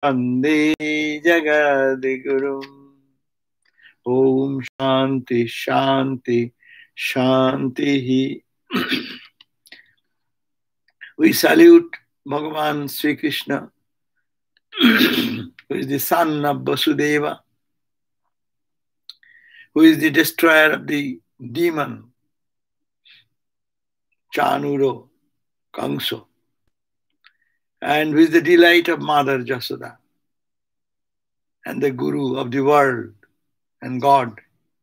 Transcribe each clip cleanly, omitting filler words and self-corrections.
Vande Jagadigurum. Om Shanti Shanti Shanti. We salute Bhagavan Sri Krishna, who is the son of Vasudeva, who is the destroyer of the demon Chanuro, Kangso, and who is the delight of Mother Jasoda, and the Guru of the world and God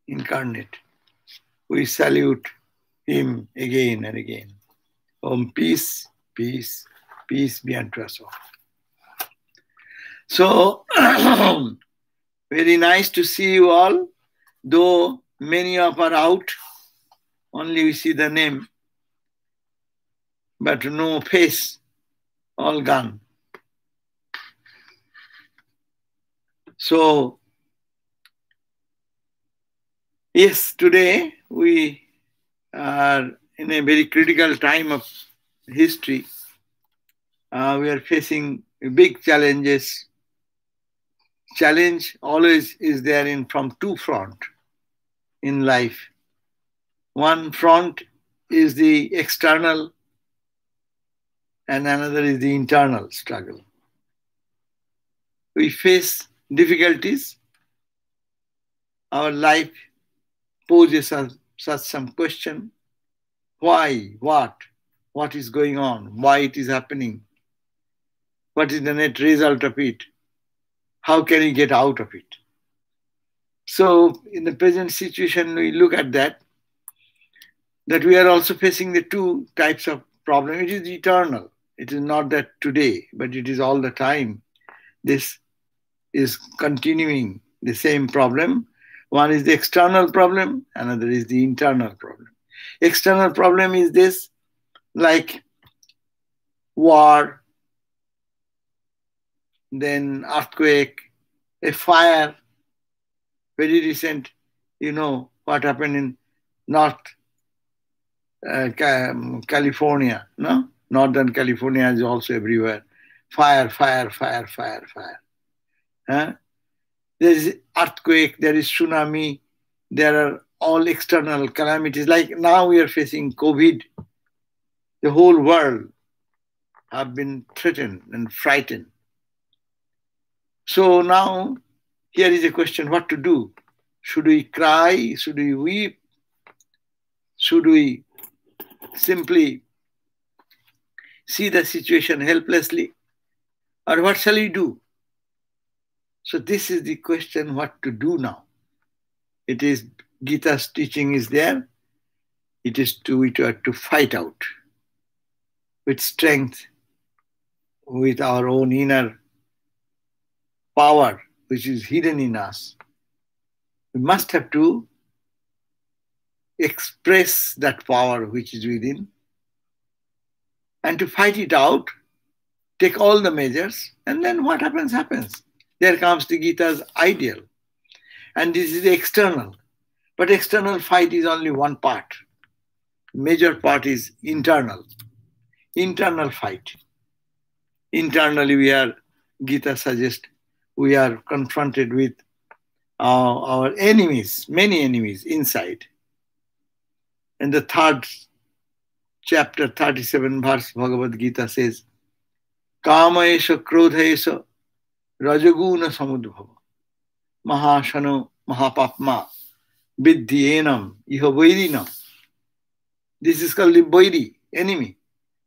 incarnate. We salute him again and again. Om peace, peace, peace be unto us all. So, very nice to see you all, though many of are out, only we see the name, but no face, all gone. So, yes, today we are in a very critical time of history. We are facing big challenges. Challenge always is there from two fronts in life. One front is the external and another is the internal struggle. We face difficulties. Our life poses us some question. Why? What is going on? Why it is happening? What is the net result of it? How can we get out of it? So in the present situation, we look at that we are also facing the two types of problem. It is eternal. It is not that today, but it is all the time. This is continuing the same problem. One is the external problem, another is the internal problem. External problem is this, like war, then earthquake, a fire. Very recent, you know what happened in North California, no? Northern California is also everywhere. Fire. Huh? There is earthquake, there is tsunami, there are all external calamities. Like now we are facing COVID. The whole world have been threatened and frightened. So now here is a question, what to do? Should we cry? Should we weep? Should we simply see the situation helplessly? Or what shall we do? So this is the question, what to do now. It is Gita's teaching is there. It is we have to fight out with strength, with our own inner power, which is hidden in us. We must have to express that power which is within, and to fight it out, take all the measures, and then what happens, happens. There comes the Gita's ideal. And this is the external. But external fight is only one part. Major part is internal. Internal fight. Internally Gita suggests, we are confronted with our enemies, many enemies inside. In the third chapter, 37 verse, Bhagavad Gita says, Kama esha krodha esha rajaguna samudbhava mahashano mahapapma viddhi enam iha vairinam. This is called the vairi, enemy.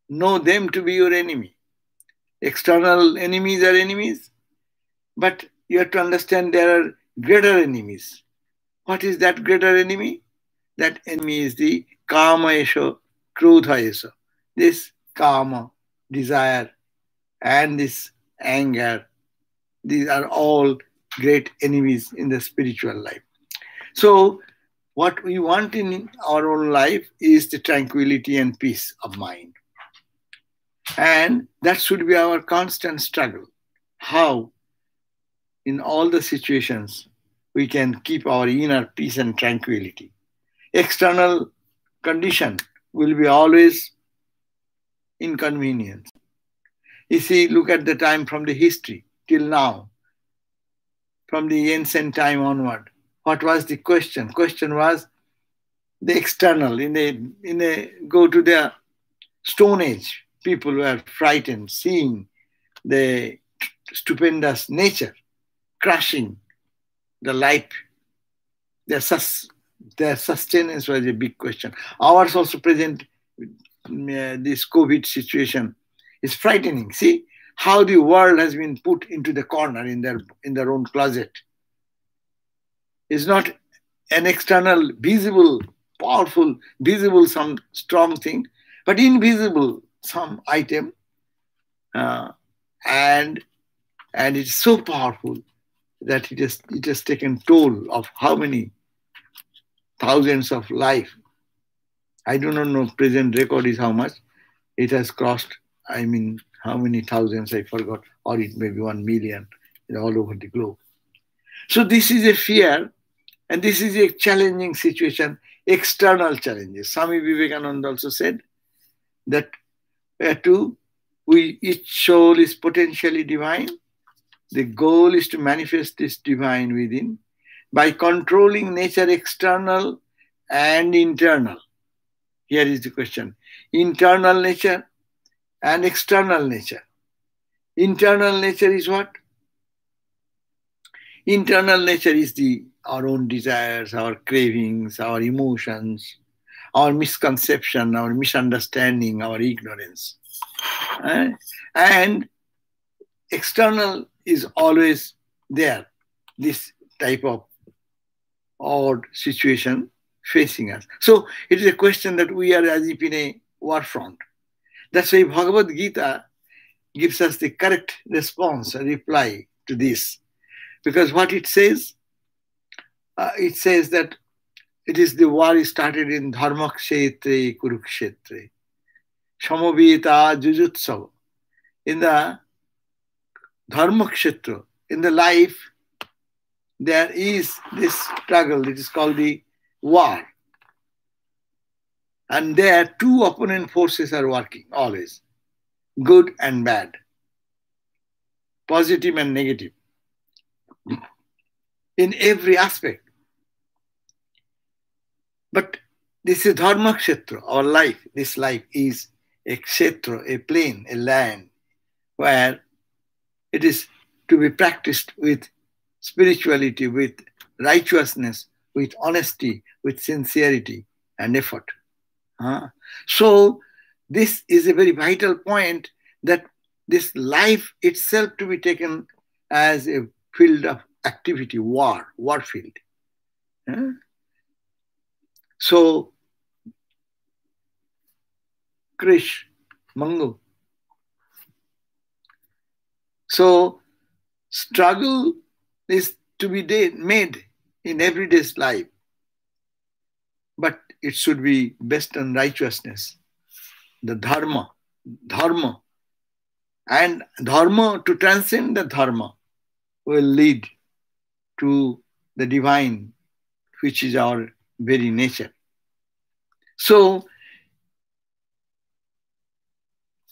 Know them to be your enemy. External enemies are enemies, but you have to understand there are greater enemies. What is that greater enemy? That enemy is the kama esha, krodha esha. This kama, desire, and this anger, these are all great enemies in the spiritual life. So what we want in our own life is the tranquility and peace of mind. And that should be our constant struggle. How, in all the situations, we can keep our inner peace and tranquility. External condition will be always inconvenience. You see, look at the time from the history, till now, from the ancient time onward. What was the question? Question was the external. Go to the Stone Age. People were frightened, seeing the stupendous nature crushing the life. Their sustenance was a big question. Ours also present this COVID situation is frightening. See how the world has been put into the corner in their own closet. It's not an external, visible, powerful, visible, some strong thing, but invisible, some item, and it's so powerful that it has taken toll of how many thousands of life. I do not know present record is how much. It has crossed, I mean, how many thousands, I forgot, or it may be 1 million all over the globe. So this is a fear, and this is a challenging situation, external challenges. Swami Vivekananda also said that each soul is potentially divine. The goal is to manifest this divine within by controlling nature external and internal. Here is the question. Internal nature and external nature. Internal nature is what? Internal nature is our own desires, our cravings, our emotions, our misconception, our misunderstanding, our ignorance. And external is always there, this type of odd situation facing us. So it is a question that we are as if in a war front. That's why Bhagavad Gita gives us the correct response, a reply to this. Because what it says that it is the war started in Dharmakshetre, Kurukshetre, Samaveta, Jujutsav. In the Dharmakshetra, in the life, there is this struggle. It is called the war. And there two opponent forces are working always, good and bad, positive and negative, in every aspect. But this is Dharma Kshetra, our life. This life is a kshetra, a plain, a land, where it is to be practiced with spirituality, with righteousness, with honesty, with sincerity and effort. So this is a very vital point, that this life itself to be taken as a field of activity, war field. So, Krish, Mangu. So, struggle is to be made in everyday's life, but it should be based on righteousness, the dharma, and dharma, to transcend the dharma, will lead to the divine, which is our very nature. So,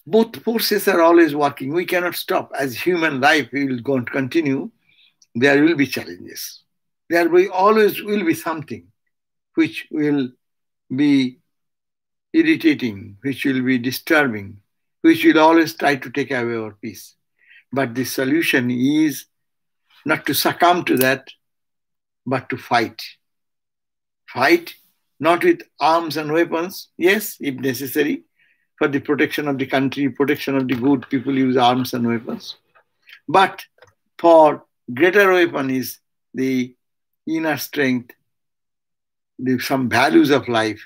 both forces are always working. We cannot stop. As human life will go and continue, there will be challenges. There will always be something which will be irritating, which will be disturbing, which will always try to take away our peace. But the solution is not to succumb to that, but to fight. Fight, not with arms and weapons. Yes, if necessary, for the protection of the country, protection of the good, people use arms and weapons. But for greater weapon is the inner strength, some values of life,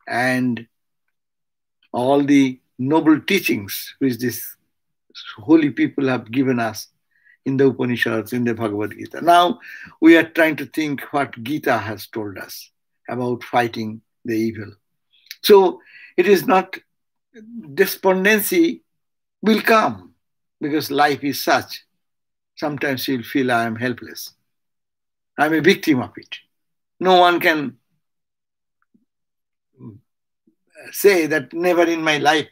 and all the noble teachings which these holy people have given us in the Upanishads, in the Bhagavad Gita. Now we are trying to think what Gita has told us about fighting the evil. So it is not, despondency will come because life is such. Sometimes you'll feel I am helpless. I'm a victim of it. No one can say that never in my life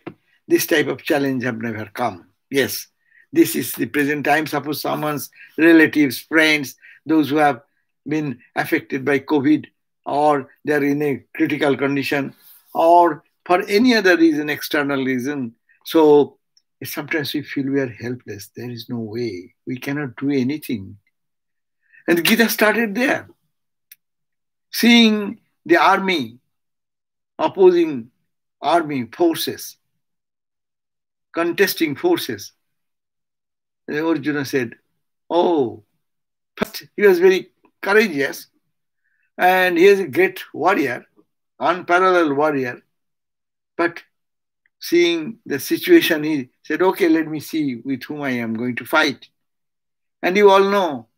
this type of challenge have never come. Yes, This is the present time. Suppose someone's relatives, friends, those who have been affected by COVID, or they're in a critical condition, or for any other reason, external reason. So sometimes we feel we are helpless. There is no way. We cannot do anything. And Gita started there. Seeing the army, opposing army forces, contesting forces, Arjuna said, oh, but he was very courageous and he is a great warrior, unparalleled warrior. But seeing the situation, he said, okay, let me see with whom I am going to fight. And you all know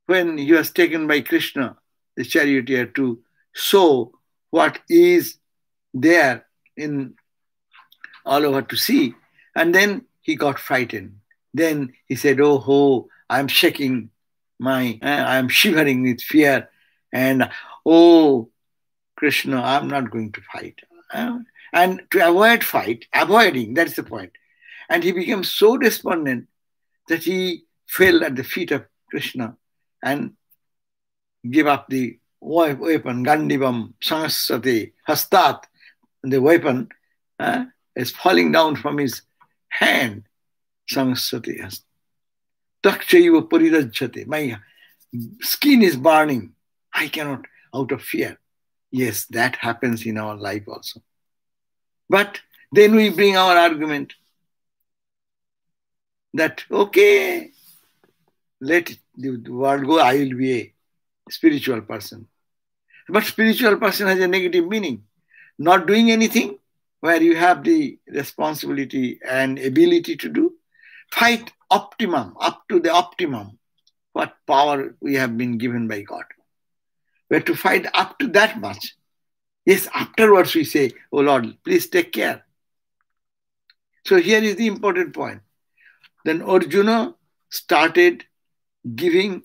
when he was taken by Krishna, the charioteer, to show what is there in all over to see. And then he got frightened. Then he said, oh, ho, I'm shaking I'm shivering with fear. And, oh, Krishna, I'm not going to fight. And to avoiding, that's the point. And he became so despondent that he fell at the feet of Krishna and gave up the weapon, Gandivam Sangasate Hastat. The weapon is falling down from his hand. Sangasate Hastat. Takshaiva Parirajjate. My skin is burning. I cannot, out of fear. Yes, that happens in our life also. But then we bring our argument that, okay, let the world go, I will be a spiritual person. But spiritual person has a negative meaning. Not doing anything where you have the responsibility and ability to do. Fight optimum, up to the optimum, what power we have been given by God. We have to fight up to that much. Yes, afterwards we say, oh Lord, please take care. So here is the important point. Then Arjuna started giving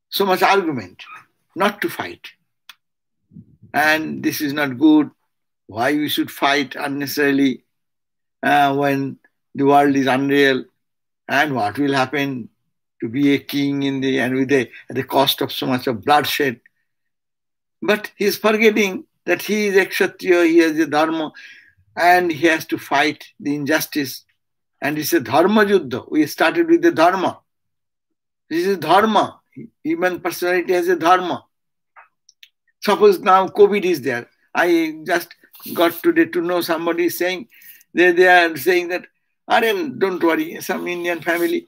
so much argument not to fight. And this is not good. Why we should fight unnecessarily when the world is unreal, and what will happen to be a king at the cost of so much of bloodshed. But he is forgetting that he is a Kshatriya, he has a dharma, and he has to fight the injustice. And it's a dharma yuddha. We started with the dharma. This is dharma. Human personality has a dharma. Suppose now COVID is there. I just got today to know somebody is saying, they are saying that, don't worry, some Indian family,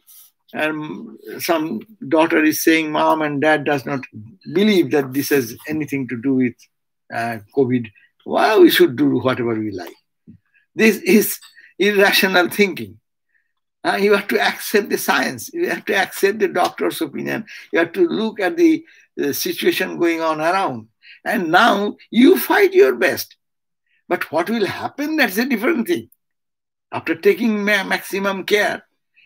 some daughter is saying mom and dad does not believe that this has anything to do with COVID. Why we should do whatever we like? This is irrational thinking. You have to accept the science. You have to accept the doctor's opinion. You have to look at the situation going on around. And now you fight your best. But what will happen, that's a different thing. After taking maximum care,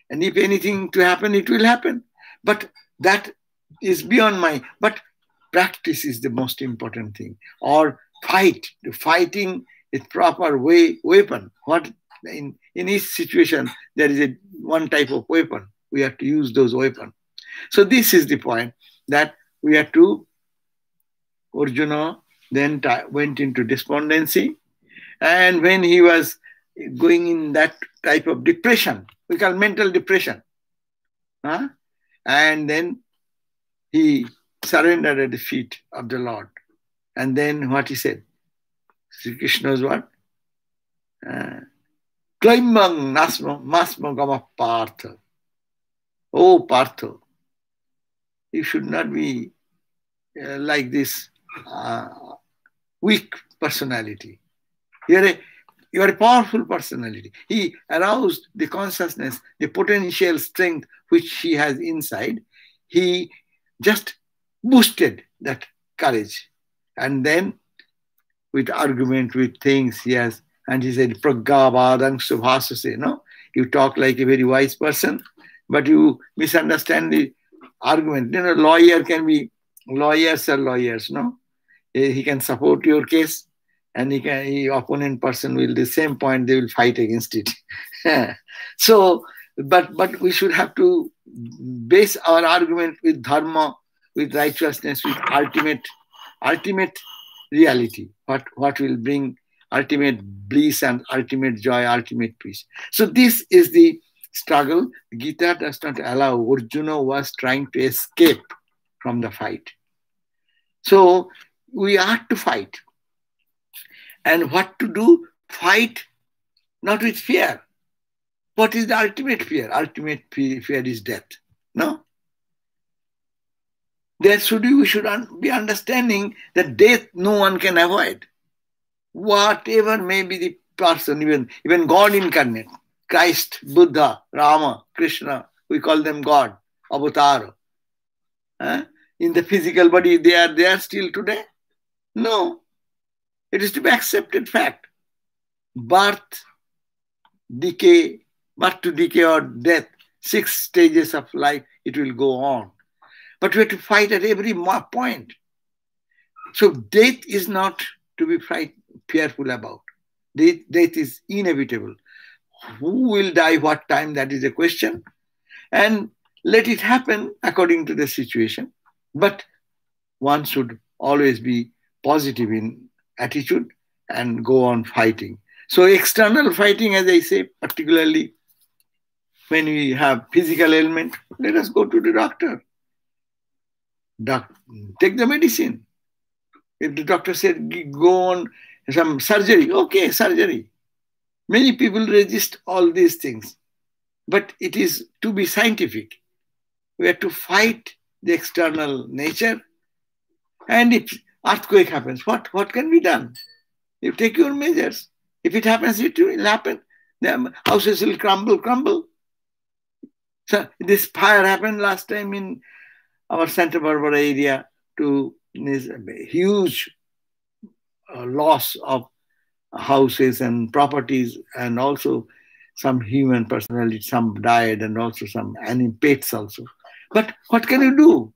and if anything to happen, it will happen. But that is beyond but practice is the most important thing. Or fight. The fighting is proper weapon. What in each situation, there is one type of weapon. We have to use those weapons. So this is the point that we have to, Arjuna then went into despondency. And when he was going in that type of depression, we call mental depression. And then he surrendered at the feet of the Lord. And then what he said? Sri Krishna's what? Klaimang masmo gama partha. Oh, Partha, you should not be like this weak personality. You are a powerful personality. He aroused the consciousness, the potential strength which he has inside. He just boosted that courage. And then with argument, with things, yes. And he said, Pragavadang subhasase, no? You talk like a very wise person, but you misunderstand the argument. Lawyers are lawyers, no? He can support your case, and the opponent person will, the same point, they will fight against it. So But we should have to base our argument with dharma, with righteousness, with ultimate reality. What will bring ultimate bliss and ultimate joy, ultimate peace. So this is the struggle. Gita does not allow. Arjuna was trying to escape from the fight. So we are to fight. And what to do? Fight not with fear. What is the ultimate fear? Ultimate fear is death. No? We should be understanding that death no one can avoid. Whatever may be the person, even God incarnate, Christ, Buddha, Rama, Krishna, we call them God, Avatar. In the physical body, they are there still today? No. It is to be accepted fact. Birth to decay or death, 6 stages of life, it will go on. But we have to fight at every point. So death is not to be fearful about. Death is inevitable. Who will die what time, that is a question. And let it happen according to the situation. But one should always be positive in attitude and go on fighting. So external fighting, as I say, particularly when we have physical ailment, let us go to the doctor. Take the medicine. If the doctor said, go on some surgery, okay, surgery. Many people resist all these things. But it is to be scientific. We have to fight the external nature. And if earthquake happens, what can be done? You take your measures. If it happens, it will happen. The houses will crumble. So this fire happened last time in our Santa Barbara area to this huge loss of houses and properties, and also some human personality, some died, and also some pets also. But what can you do?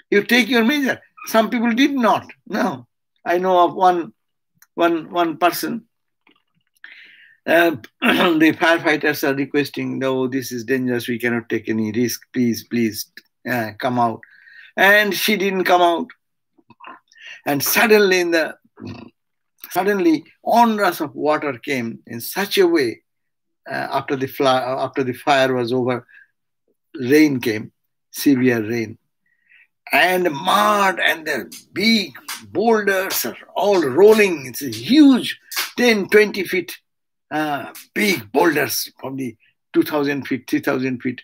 You take your measure. Some people did not. No. I know of one person. The firefighters are requesting, no, this is dangerous, we cannot take any risk, please come out. And she didn't come out. And suddenly onrush of water came in such a way. After the fire was over, rain came, severe rain. And mud and the big boulders are all rolling. It's a huge 10, 20 feet big boulders, probably 2,000 feet, 3,000 feet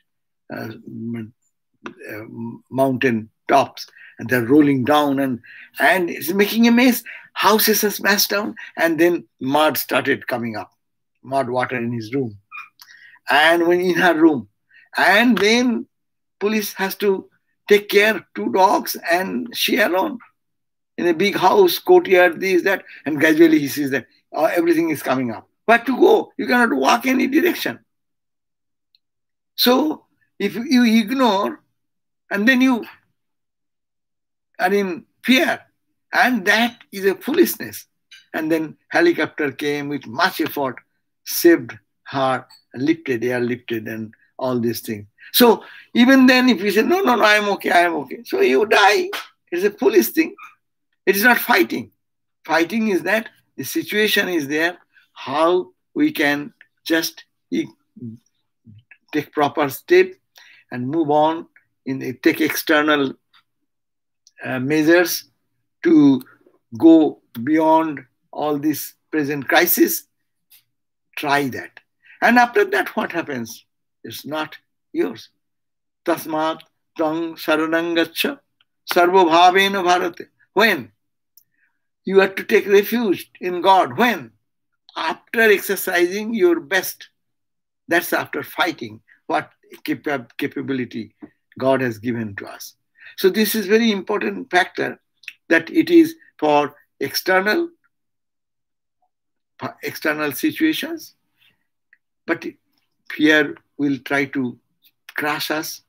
mountain tops. And they're rolling down and it's making a mess. Houses are smashed down, and then mud started coming up. Mud water in his room. And when in her room. And then police has to take care, 2 dogs and she alone. In a big house, courtyard, this, that. And gradually he sees that everything is coming up. Where to go? You cannot walk any direction. So if you ignore, and then you are in fear, and that is a foolishness. And then helicopter came with much effort, saved her, airlifted, and all these things. So even then, if you say, no, I am okay. So you die. It's a foolish thing. It is not fighting. Fighting is that the situation is there, how we can just take proper step and move on, take external measures to go beyond all this present crisis. Try that. And after that, what happens? It's not yours. Tasmat tang saranangaccha sarva bhavena bharate. When? You have to take refuge in God. When? After exercising your best. That's after fighting what capability God has given to us. So this is very important factor, that it is for external situations, but fear will try to crush us.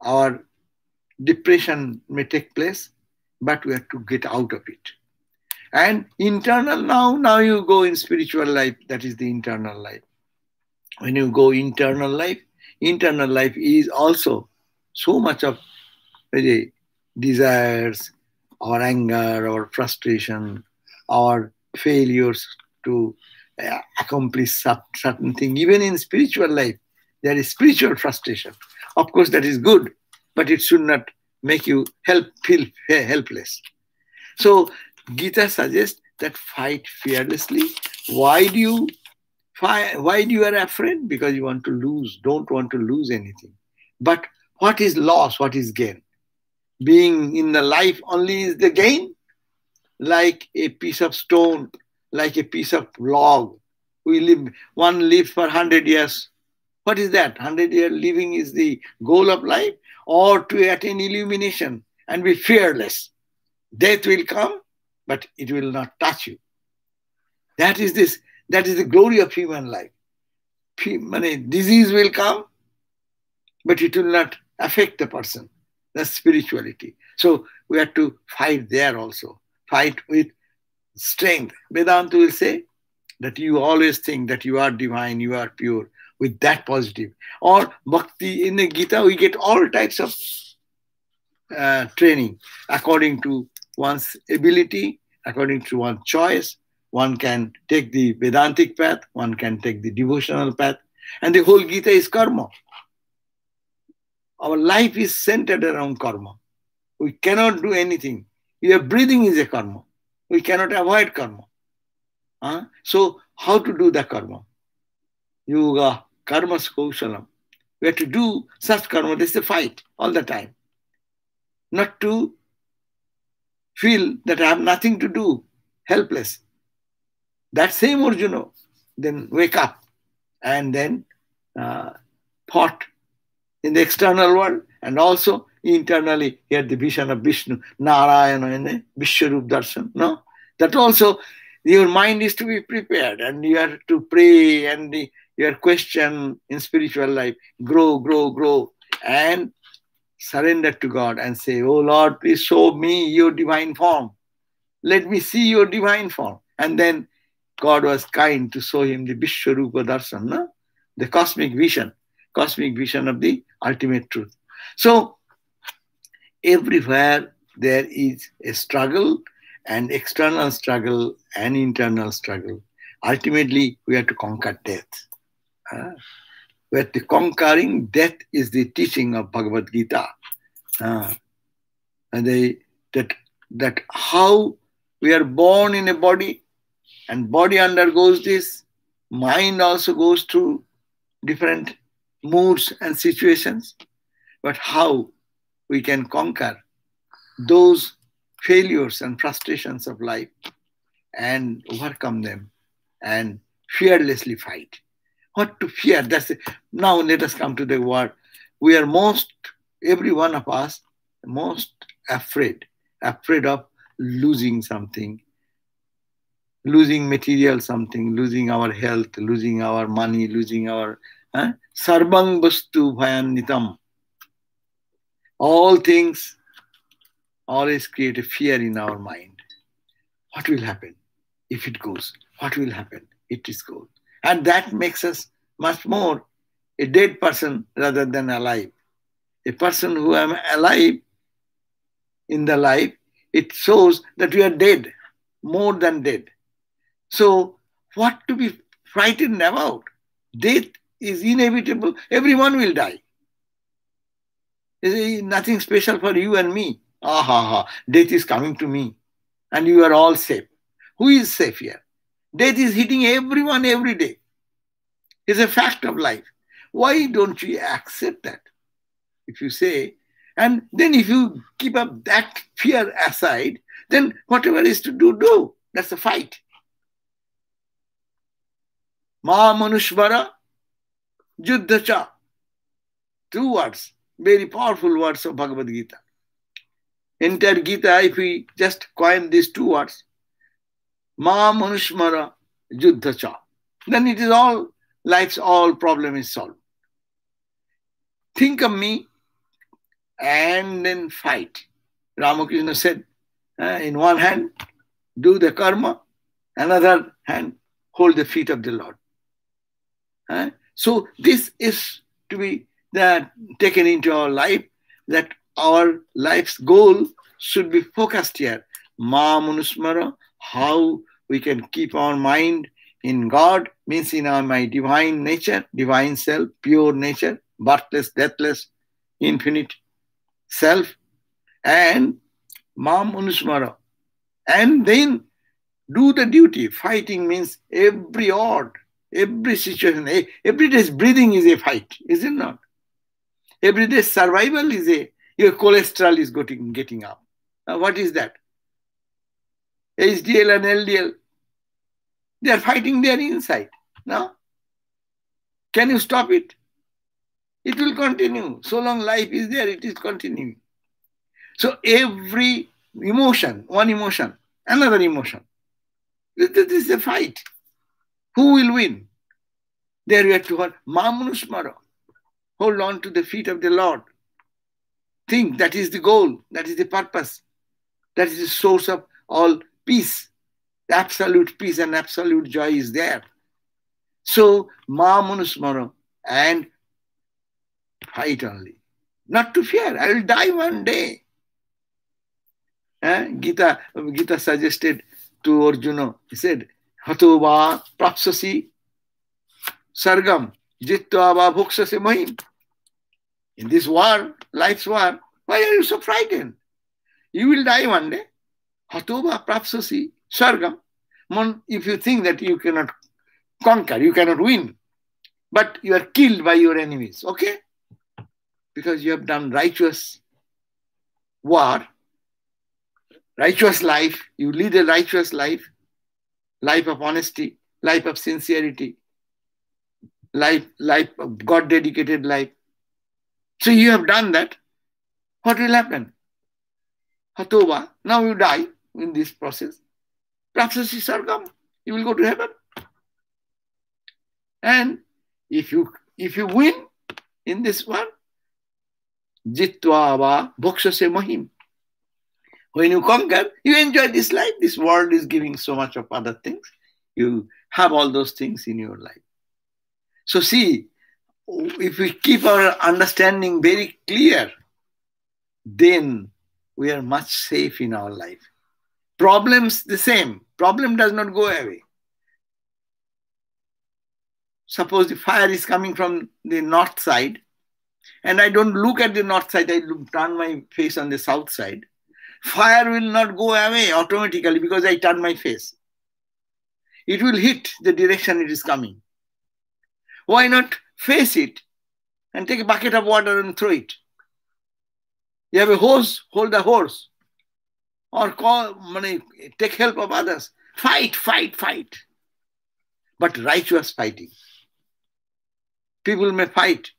Our depression may take place, but we have to get out of it. And internal, now you go in spiritual life, that is the internal life. When you go internal life is also so much of desires, our anger, our frustration, our failures to accomplish certain thing. Even in spiritual life, there is spiritual frustration. Of course, that is good, but it should not make you feel helpless. So Gita suggests that fight fearlessly. Why do you are afraid? Because you want to lose, don't want to lose anything. But what is loss? What is gain? Being in the life only is the gain, like a piece of stone, like a piece of log. One lives for 100 years. What is that? 100-year living is the goal of life, or to attain illumination and be fearless. Death will come, but it will not touch you. That is the glory of human life. Disease will come, but it will not affect the person. That's spirituality. So we have to fight there also. Fight with strength. Vedanta will say that you always think that you are divine, you are pure, with that positive. Or bhakti, in the Gita, we get all types of training according to one's ability, according to one's choice. One can take the Vedantic path, one can take the devotional path, and the whole Gita is karma. Our life is centered around karma. We cannot do anything. Your breathing is a karma. We cannot avoid karma. So how to do the karma? Yoga, karma kaushalam. We have to do such karma. This is a fight all the time. Not to feel that I have nothing to do, helpless. That same Arjuna then wake up and then fought in the external world and also internally. He had the vision of Vishnu, Narayana, and Vishwarup Darshan. No? That also your mind is to be prepared and you have to pray and your question in spiritual life, grow, and surrender to God and say, oh Lord, please show me your divine form. Let me see your divine form. And then God was kind to show him the Vishwarupa Darshan, no? The cosmic vision of the ultimate truth. So everywhere there is a struggle, and external struggle and internal struggle. Ultimately, we have to conquer death. Where the conquering death is the teaching of Bhagavad Gita. And that how we are born in a body, and body undergoes this, mind also goes through different moods and situations, but how we can conquer those failures and frustrations of life and overcome them and fearlessly fight. What to fear? Now let us come to the word. We are every one of us, most afraid of losing something, losing material something, losing our health, losing our money, losing our sarvang vastu bhayannitam. All things always create a fear in our mind. What will happen if it goes? What will happen if it goes? And that makes us much more a dead person rather than alive. A person who am alive in the life, it shows that we are dead, more than dead. So what to be frightened about? Death is inevitable. Everyone will die. There is nothing special for you and me. Death is coming to me and you are all safe. Who is safe here? Death is hitting everyone every day. It's a fact of life. Why don't you accept that? If you say, and then if you keep up that fear aside, then whatever is to do. That's a fight. Ma manushvara juddhacha. 2 words, very powerful words of Bhagavad Gita. Entire Gita, if we just coin these 2 words, ma manushvara juddhacha, then it is all, life's all problem is solved. Think of me and then fight. Ramakrishna said, in one hand, do the karma, another hand, hold the feet of the Lord. So this is to be taken into our life, that our life's goal should be focused here. Ma Manusmara, how we can keep our mind in God, means in my divine nature, divine self, pure nature, birthless, deathless, infinite self, and Ma Manusmara. And then do the duty. Fighting means every odd, every situation, every day's breathing is a fight, is it not? Every day's survival is your cholesterol is getting up. What is that? HDL and LDL, they are fighting their inside. Now, can you stop it? It will continue. So long life is there, it is continuing. So every emotion, one emotion, another emotion, this is a fight. Who will win? There we have to hold Mamanusmara. Hold on to the feet of the Lord. Think that is the goal, that is the purpose, that is the source of all peace. The absolute peace and absolute joy is there. So, Mamanusmara, and fight only. Not to fear, I will die one day. Gita suggested to Arjuna, he said, Hato va prapsasi sargam jitva va bhuksase mahim. In this war, life's war, why are you so frightened? You will die one day. Hato va prapsasi sargam. If you think that you cannot conquer, you cannot win, but you are killed by your enemies, okay? Because you have done righteous war, righteous life, you lead a righteous life, life of honesty, life of sincerity, life of God-dedicated life. So you have done that. What will happen? Hatova, now you die in this process. Prapsasi sargam, you will go to heaven. And if you win in this one, jitva va bhokshase mahim. When you conquer, you enjoy this life. This world is giving so much of other things. You have all those things in your life. So see, if we keep our understanding very clear, then we are much safe in our life. Problems the same. Problem does not go away. Suppose the fire is coming from the north side, and I don't look at the north side, I turn my face on the south side. Fire will not go away automatically because I turn my face. It will hit the direction it is coming. Why not face it and take a bucket of water and throw it? You have a hose, hold the hose. Or take help of others. Fight. But righteous fighting. People may fight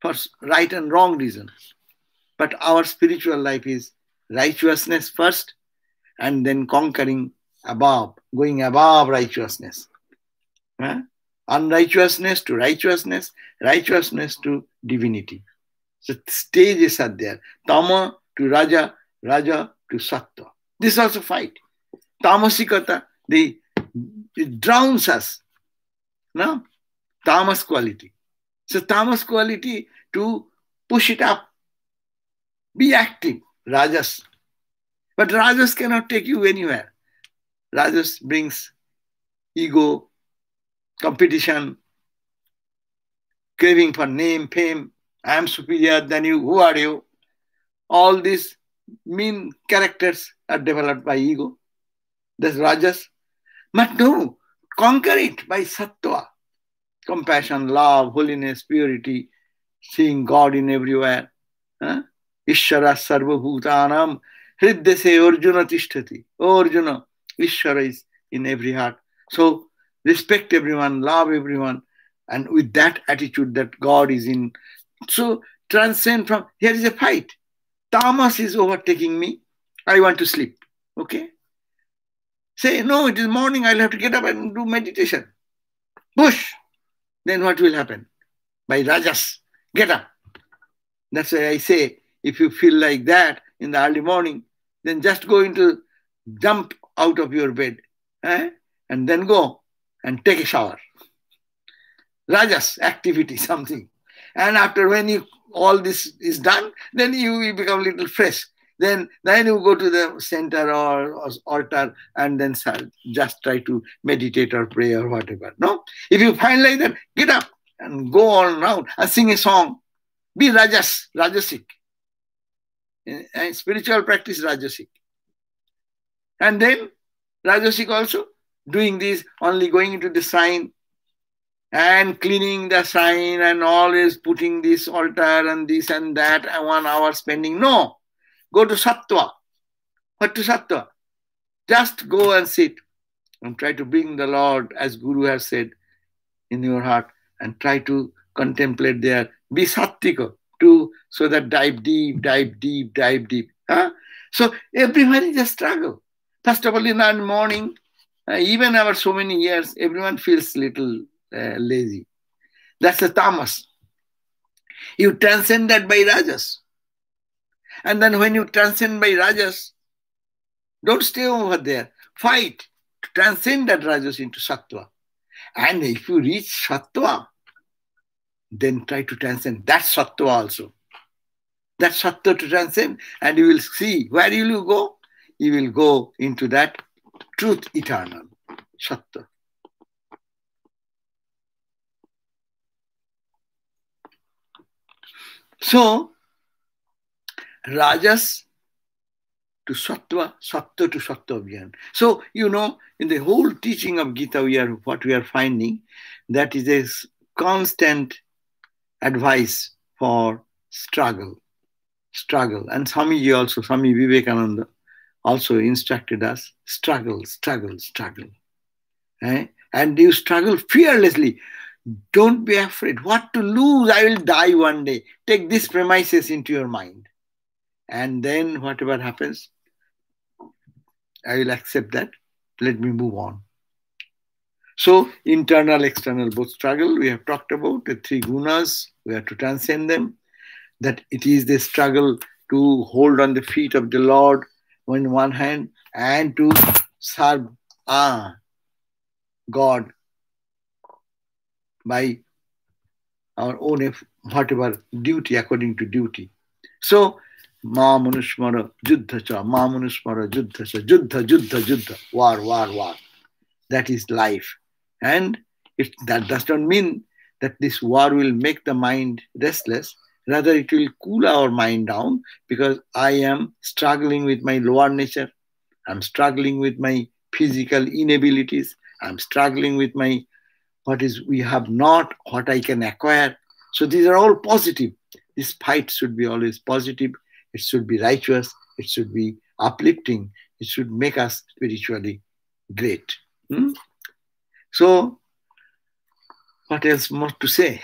for right and wrong reasons. But our spiritual life is righteousness first, and then conquering above, going above righteousness. Unrighteousness to righteousness, righteousness to divinity. So stages are there. Tama to Raja, Raja to Sattva. This also fight. Tamasikata, it drowns us. No? Tamas quality. So tamas quality to push it up. Be active. Rajas. But Rajas cannot take you anywhere. Rajas brings ego, competition, craving for name, fame. I am superior than you. Who are you? All these mean characters are developed by ego. That's Rajas. But no, conquer it by Sattva. Compassion, love, holiness, purity, seeing God in everywhere. Ishvara sarva bhutanam hriddese Arjuna tishtati. Oh Arjuna, Ishvara is in every heart. So respect everyone, love everyone, and with that attitude that God is in. So transcend from, here is a fight. Tamas is overtaking me. I want to sleep. Okay? Say, no, it is morning. I'll have to get up and do meditation. Push. Then what will happen? By Rajas, get up. That's why I say, if you feel like that in the early morning, then just jump out of your bed, and then go and take a shower. Rajas activity, something. And after when you all this is done, then you become a little fresh. Then you go to the center or altar and then just try to meditate or pray or whatever. No? If you find like that, get up and go all around and sing a song. Be rajasic. And spiritual practice rajasic. And then rajasic also doing this, only going into the shrine and cleaning the shrine and always putting this altar and this and that and 1 hour spending. No. Go to sattva. What to sattva? Just go and sit and try to bring the Lord, as Guru has said, in your heart, and try to contemplate there. Be sattvika too, so that dive deep. Huh? So everyone is a struggle. First of all, in the morning, even after so many years, everyone feels little lazy. That's the tamas. You transcend that by rajas. And then when you transcend by rajas, don't stay over there. Fight to transcend that rajas into sattva. And if you reach sattva, then try to transcend that sattva also. That sattva to transcend, and you will see, where will you go? You will go into that truth eternal, sattva. So, rajas to sattva, sattva to sattva again. So, in the whole teaching of Gita, what we are finding, that is a constant advice for struggle. And Swami Vivekananda also instructed us, struggle. And you struggle fearlessly. Don't be afraid. What to lose? I will die one day. Take these premises into your mind. And then whatever happens, I will accept that. Let me move on. So, internal, external, both struggle. We have talked about the 3 gunas. We have to transcend them. That it is the struggle to hold on the feet of the Lord on one hand and to serve God by our own whatever duty, according to duty. So, Ma Manushmara Juddha Cha, Ma Manushmara Juddha Cha, Juddha, war. That is life. And that does not mean that this war will make the mind restless. Rather, it will cool our mind down, because I am struggling with my lower nature. I'm struggling with my physical inabilities. I'm struggling with my we have not, what I can acquire. So these are all positive. This fight should be always positive. It should be righteous. It should be uplifting. It should make us spiritually great. So, what else more to say?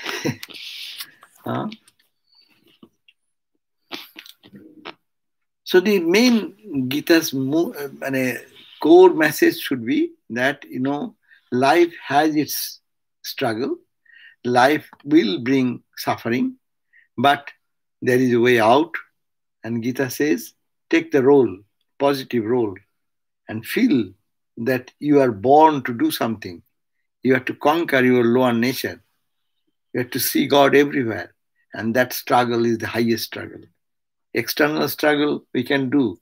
So the main Gita's core message should be that, life has its struggle. Life will bring suffering, but there is a way out. And Gita says, take the role, positive role, and feel that you are born to do something. You have to conquer your lower nature. You have to see God everywhere. And that struggle is the highest struggle. External struggle we can do.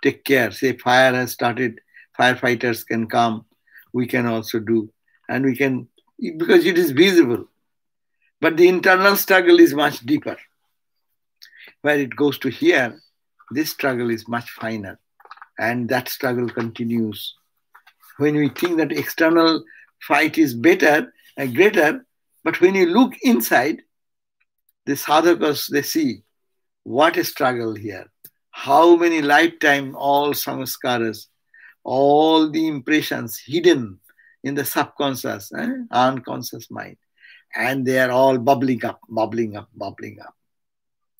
Take care. Say fire has started, firefighters can come. We can also do. And we can, because it is visible. But the internal struggle is much deeper. Where it goes to here, this struggle is much finer. And that struggle continues. When we think that external fight is better and greater, but when you look inside, the sadhakas, they see what a struggle here. How many lifetime, all samskaras, all the impressions hidden in the subconscious, unconscious mind. And they are all bubbling up.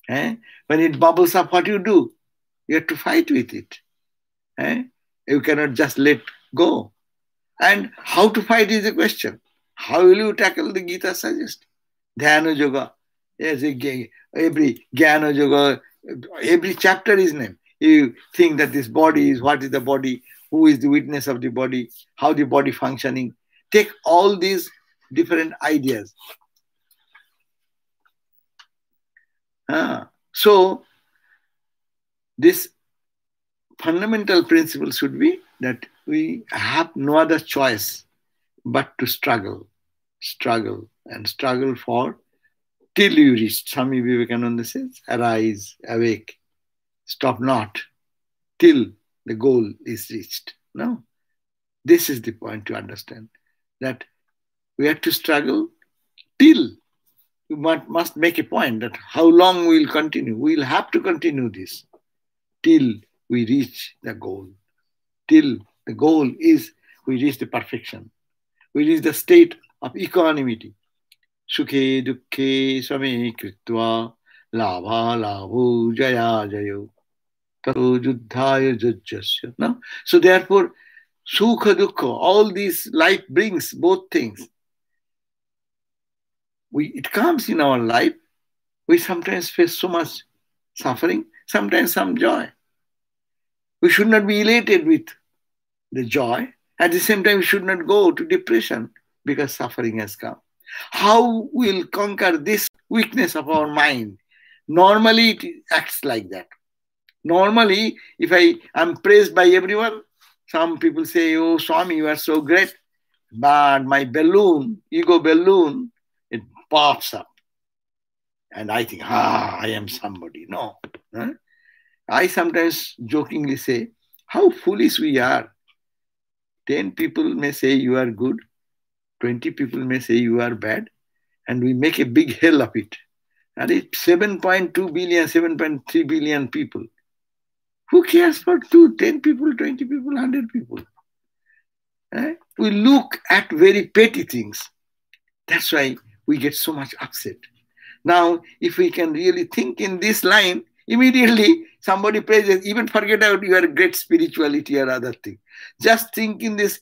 When it bubbles up, what do? You have to fight with it. You cannot just let go. And how to fight is the question. How will you tackle the Gita suggest? Dhyana Yoga. Yes, every Jnana Yoga, every chapter is named. You think that this body is, what is the body? Who is the witness of the body? How the body functioning? Take all these different ideas So, this fundamental principle should be that we have no other choice but to struggle, and struggle for till you reach. Swami Vivekananda says, arise, awake, stop not till the goal is reached. No, this is the point to understand, that we have to struggle till you must make a point that how long we will continue. We will have to continue this till we reach the goal. Till the goal is we reach the perfection. We reach the state of equanimity. Sukhe dukkhe swame kritva labha labho jaya jayo tato juddhaya jajjasya. No? So therefore, sukha dukkha, all these life brings both things. It comes in our life. We sometimes face so much suffering, sometimes some joy. We should not be elated with the joy. At the same time, we should not go to depression because suffering has come. How we'll conquer this weakness of our mind? Normally, it acts like that. Normally, if I am praised by everyone, some people say, oh, Swami, you are so great. But my balloon, ego balloon, it pops up. And I think, I am somebody. No. Huh? I sometimes jokingly say, how foolish we are. 10 people may say you are good. 20 people may say you are bad. And we make a big hell of it. And it's 7.2 billion, 7.3 billion people. Who cares for 10 people, 20 people, 100 people? We look at very petty things. That's why we get so much upset. Now, if we can really think in this line, immediately somebody praises, even forget about your great spirituality or other thing. Just think in this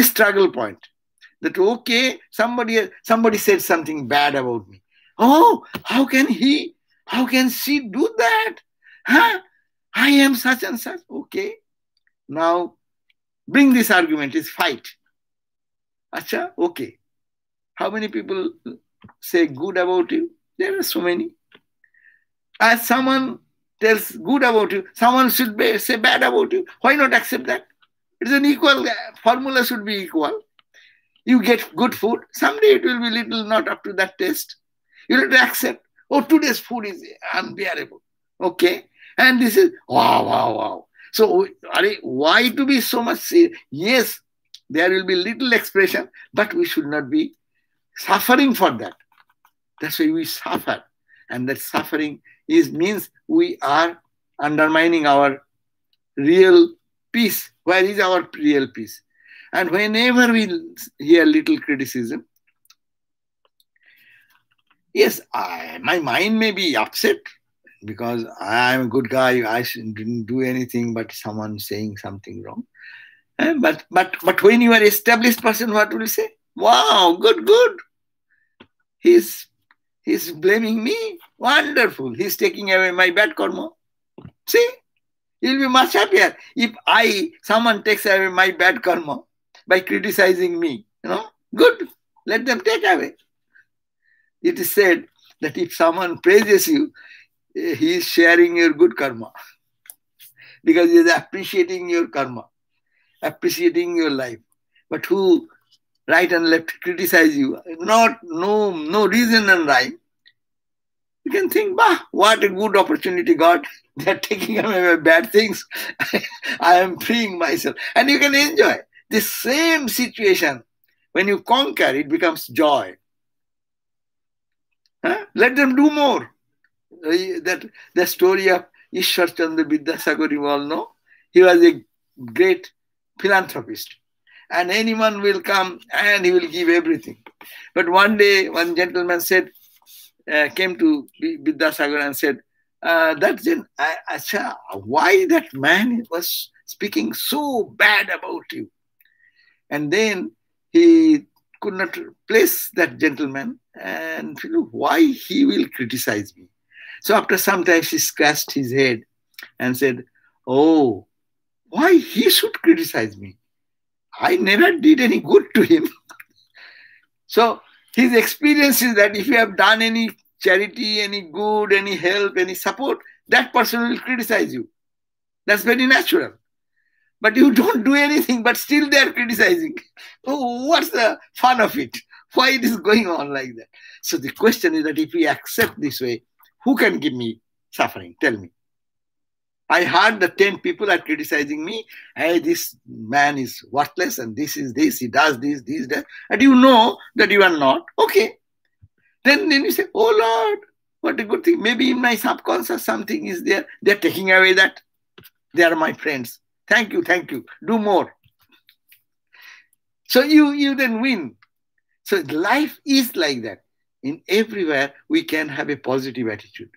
struggle point. That, okay, somebody said something bad about me. Oh, how can she do that? Huh? I am such and such. Okay. Now, bring this argument, is fight. Acha, okay. How many people say good about you? There are so many. As someone tells good about you, someone should say bad about you. Why not accept that? It is an equal, formula should be equal. You get good food. Someday it will be little not up to that taste. You have to accept, oh, today's food is unbearable. Okay. And this is, wow. So, why to be so much serious? Yes, there will be little expression, but we should not be suffering for that. That's why we suffer. And that suffering means we are undermining our real peace. Where is our real peace? And whenever we hear little criticism, yes, my mind may be upset because I am a good guy. I didn't do anything, but someone saying something wrong. But when you are an established person, what will you say? Wow, good. He's blaming me. Wonderful. He's taking away my bad karma. See, you'll be much happier if someone takes away my bad karma by criticizing me. Good. Let them take away. It is said that if someone praises you, he is sharing your good karma because he is appreciating your karma, appreciating your life. But who right and left criticize you, no reason and rhyme, you can think, what a good opportunity, God. They are taking away my bad things. I am freeing myself. And you can enjoy the same situation. When you conquer, it becomes joy. Let them do more. The story of Ishwar Chandra Vidyasagar, you all know. He was a great philanthropist. And anyone will come and he will give everything. But one day, one gentleman came to Vidyasagar and said, why that man was speaking so bad about you? And then he could not place that gentleman and why he will criticize me. So after some time, he scratched his head and said, oh, why he should criticize me? I never did any good to him. So his experience is that if you have done any charity, any good, any help, any support, that person will criticize you. That's very natural. But you don't do anything, but still they are criticizing. Oh, what's the fun of it? Why it is going on like that? So the question is that if we accept this way, who can give me suffering? Tell me. I heard the 10 people are criticizing me. Hey, this man is worthless and this is this, he does this, that. And you know that you are not. Okay. Then you say, oh Lord, what a good thing. Maybe in my subconscious something is there. They're taking away that. They are my friends. Thank you, thank you. Do more. So you then win. So life is like that. In everywhere, we can have a positive attitude.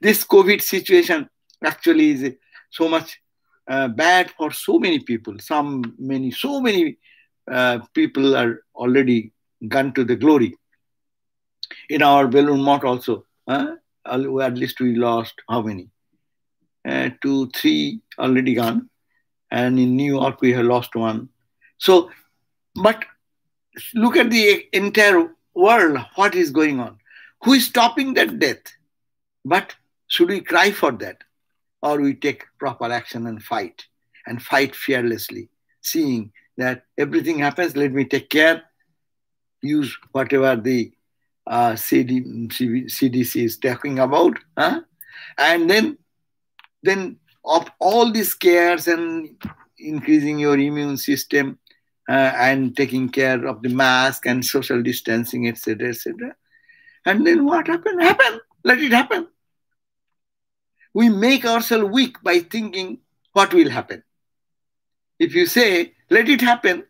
This COVID situation actually is so much bad for so many people. So many people are already gone to the glory. In our Balloon Mott also, at least we lost how many? 2, 3 already gone. And in New York, we have lost 1. So, but look at the entire world, what is going on? Who is stopping that death? But should we cry for that? Or we take proper action and fight fearlessly, seeing that everything happens, let me take care, use whatever the CDC is talking about, and then of all these cares and increasing your immune system and taking care of the mask and social distancing, etc., etc. And then what happened? Let it happen. We make ourselves weak by thinking what will happen. If you say, let it happen,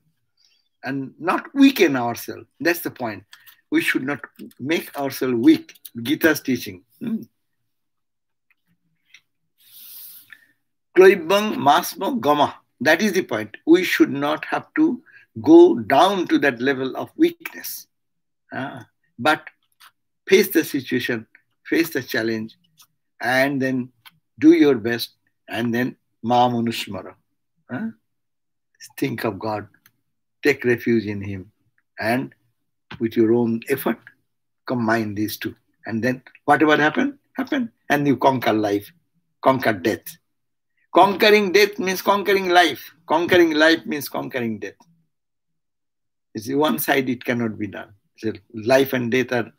and not weaken ourselves, that's the point. We should not make ourselves weak. Gita's teaching. Kloibang masmo gama. That is the point. We should not have to go down to that level of weakness. But face the situation, face the challenge, and then do your best, and then ma manusmara. Think of God, take refuge in Him, and with your own effort, combine these two. And then whatever happen, and you conquer life, conquer death. Conquering death means conquering life. Conquering life means conquering death. It's the one side it cannot be done. So life and death are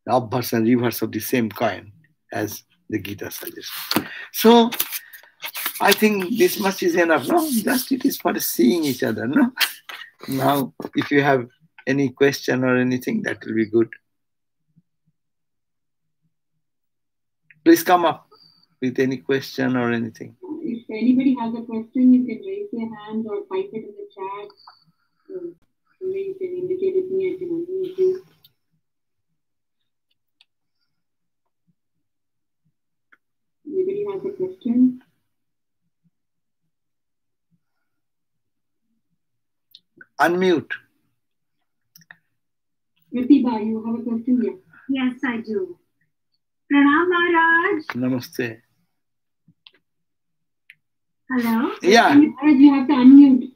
the obverse and reverse of the same coin, as the Gita suggests. So I think this much is enough. No, just it is for seeing each other. No. Now, if you have any question or anything, that will be good. Please come up with any question or anything. If anybody has a question, you can raise your hand or type it in the chat. So you can indicate with me, I can unmute you. Anybody has a question? Unmute. Pratibha, you have a question here? Yes, I do. Pranam Maharaj. Namaste. Hello? Yeah. Maharaj, you have to unmute.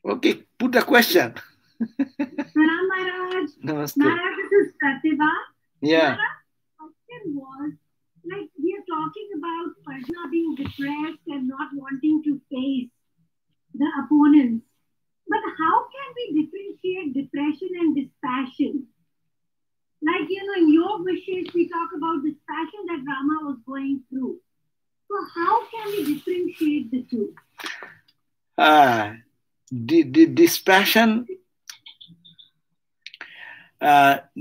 Okay, put a question. Pranam Maharaj. Namaste. Maharaj, this is Pratibha. Yeah. Maharaj, question was, like, we are talking about Prajna being depressed and not wanting to face the opponents. But how can we differentiate depression and dispassion? Like, in your wishes, we talk about dispassion that Rama was going through. So how can we differentiate the two? The dispassion,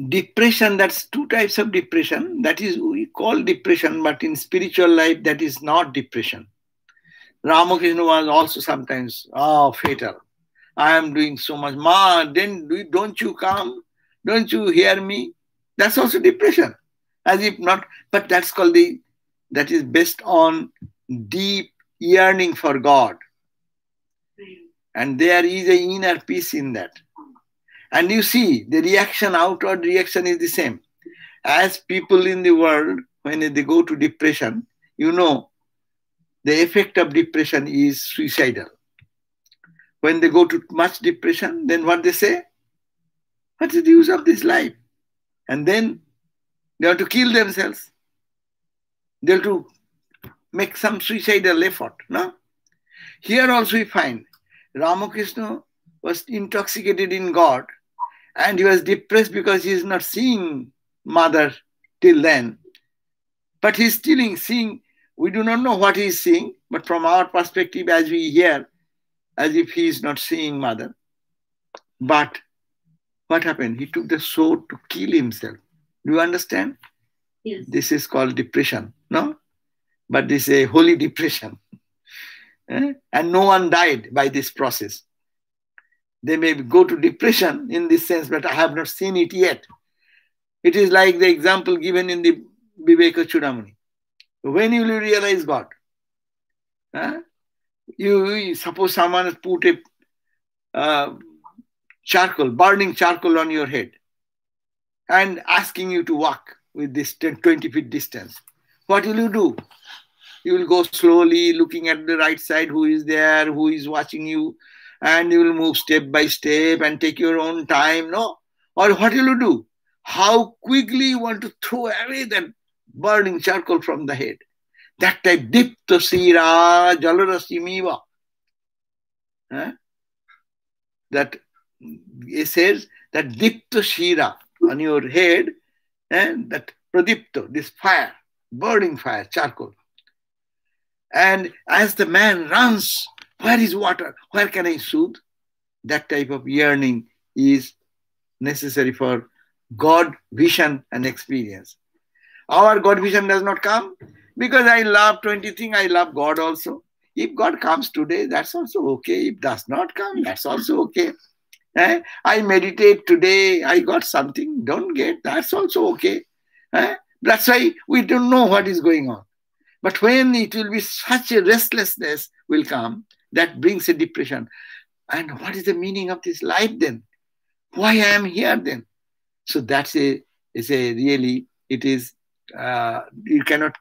depression, that's 2 types of depression. That is, we call depression, but in spiritual life, that is not depression. Ramakrishna was also sometimes, fatal. I am doing so much. Ma, then don't you come? Don't you hear me? That's also depression. As if not, but that's called that is based on deep yearning for God. And there is an inner peace in that. And you see, the reaction, outward reaction is the same. As people in the world, when they go to depression, the effect of depression is suicidal. When they go to much depression, then what they say? What is the use of this life? And then they want to kill themselves. They have to make some suicidal effort. No? Here also we find Ramakrishna was intoxicated in God, and he was depressed because he is not seeing mother till then. But he is still seeing. We do not know what he is seeing, but from our perspective, as we hear, as if he is not seeing mother. But what happened? He took the sword to kill himself. Do you understand? Yes. This is called depression, no? But this is a holy depression. And no one died by this process. They may go to depression in this sense, but I have not seen it yet. It is like the example given in the Viveka Chudamani. When will you realize God? You suppose someone has put a burning charcoal on your head and asking you to walk with this 20 feet distance. What will you do? You will go slowly, looking at the right side, who is there, who is watching you, and you will move step by step and take your own time, no? Or what will you do? How quickly you want to throw away that burning charcoal from the head. That type, dipto sira jalarasimiva. That it says that dipto shira on your head, and that pradipto, this fire, burning fire, charcoal. And as the man runs, where is water? Where can I soothe? That type of yearning is necessary for God vision and experience. Our God vision does not come because I love 20 things. I love God also. If God comes today, that's also okay. If does not come, that's also okay. I meditate today, I got something, don't get, that's also okay. That's why we don't know what is going on. But when it will be such a restlessness will come, that brings a depression. And what is the meaning of this life then? Why I am here then? So that's you cannot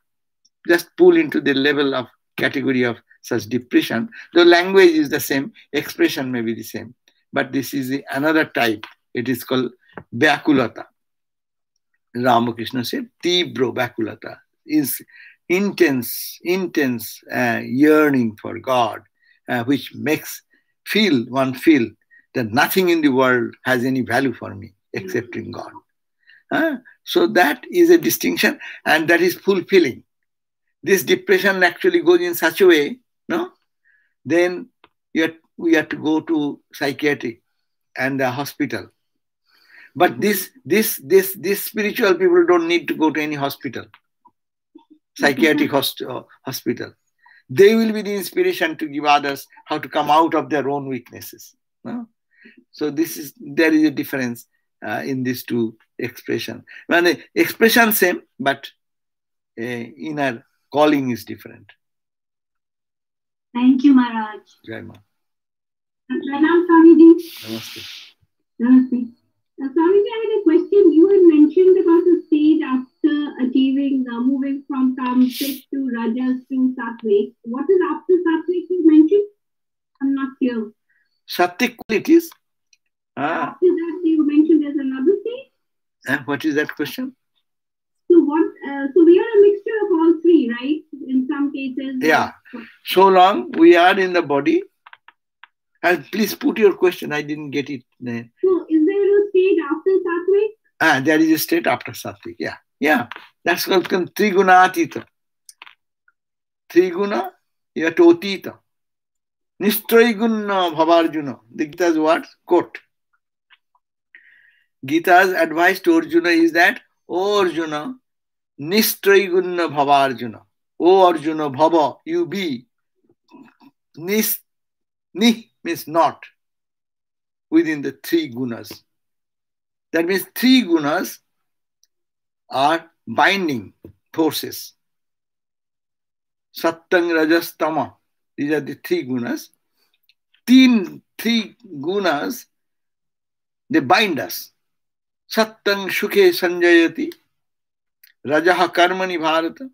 just pull into the level of category of such depression. The language is the same, expression may be the same. But this is another type. It is called Vyakulata. Ramakrishna said, Tibro Vyakulata is intense yearning for God, which makes one feel that nothing in the world has any value for me except in God. So that is a distinction, and that is fulfilling. This depression actually goes in such a way, no? Then we have to go to psychiatric and the hospital. But this spiritual people don't need to go to any hospital, psychiatric hospital. They will be the inspiration to give others how to come out of their own weaknesses. No? So there is a difference in these two expressions. Well, the expression same, but inner calling is different. Thank you, Maharaj. Jai Ma. Pranam, Swamiji. Namaste. Namaste. Swamiji, I had a question. You had mentioned about the stage after achieving, moving from Tamasic to Rajas to Sattvic. What is after Sattvic you mentioned? I'm not sure. Sattvic qualities. After that, you mentioned there's another stage. What is that question? So so we are a mixture of all three, right? In some cases. Yeah. So long we are in the body. And please put your question. I didn't get it. So is there a stage after Sattvic? There is a state after Sattvic. Yeah. Yeah. That's called Triguna Atita. Triguna, you have to Otita. Nishtraiguna Bhavarjuna. The Gita's what? Quote. Gita's advice to Arjuna is that, O Arjuna, Nishtraiguna Bhavarjuna. O Arjuna, Bhava, you be. Ni means not within the three gunas. That means three gunas are binding forces. Sattang, Rajas, Tama. These are the three gunas. Three gunas, they bind us. Sattang Shukhe Sanjayati. Rajaha Karmani Bharata.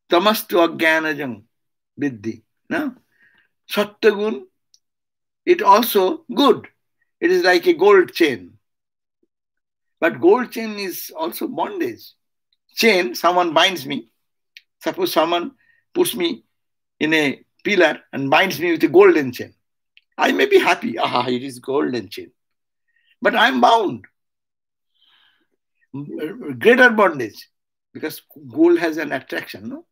Tamastu Ajnanajam Viddhi. No? Sattvagun, it also good. It is like a gold chain. But gold chain is also bondage. Chain, someone binds me. Suppose someone puts me in a pillar and binds me with a golden chain. I may be happy. Aha, it is golden chain. But I am bound. Greater bondage. Because gold has an attraction, no?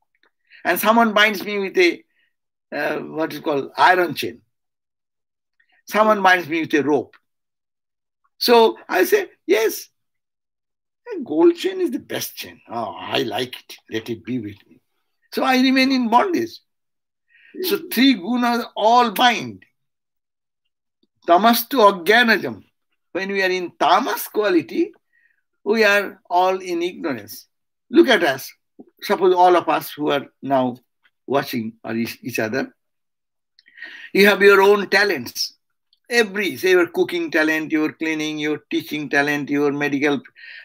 And someone binds me with a, what is called, iron chain. Someone binds me with a rope. So I say, yes, gold chain is the best chain. Oh, I like it. Let it be with me. So I remain in bondage. So three gunas all bind. Tamas to ajnanajam. When we are in tamas quality, we are all in ignorance. Look at us. Suppose all of us who are now watching each other, you have your own talents. Say your cooking talent, your cleaning, your teaching talent, your medical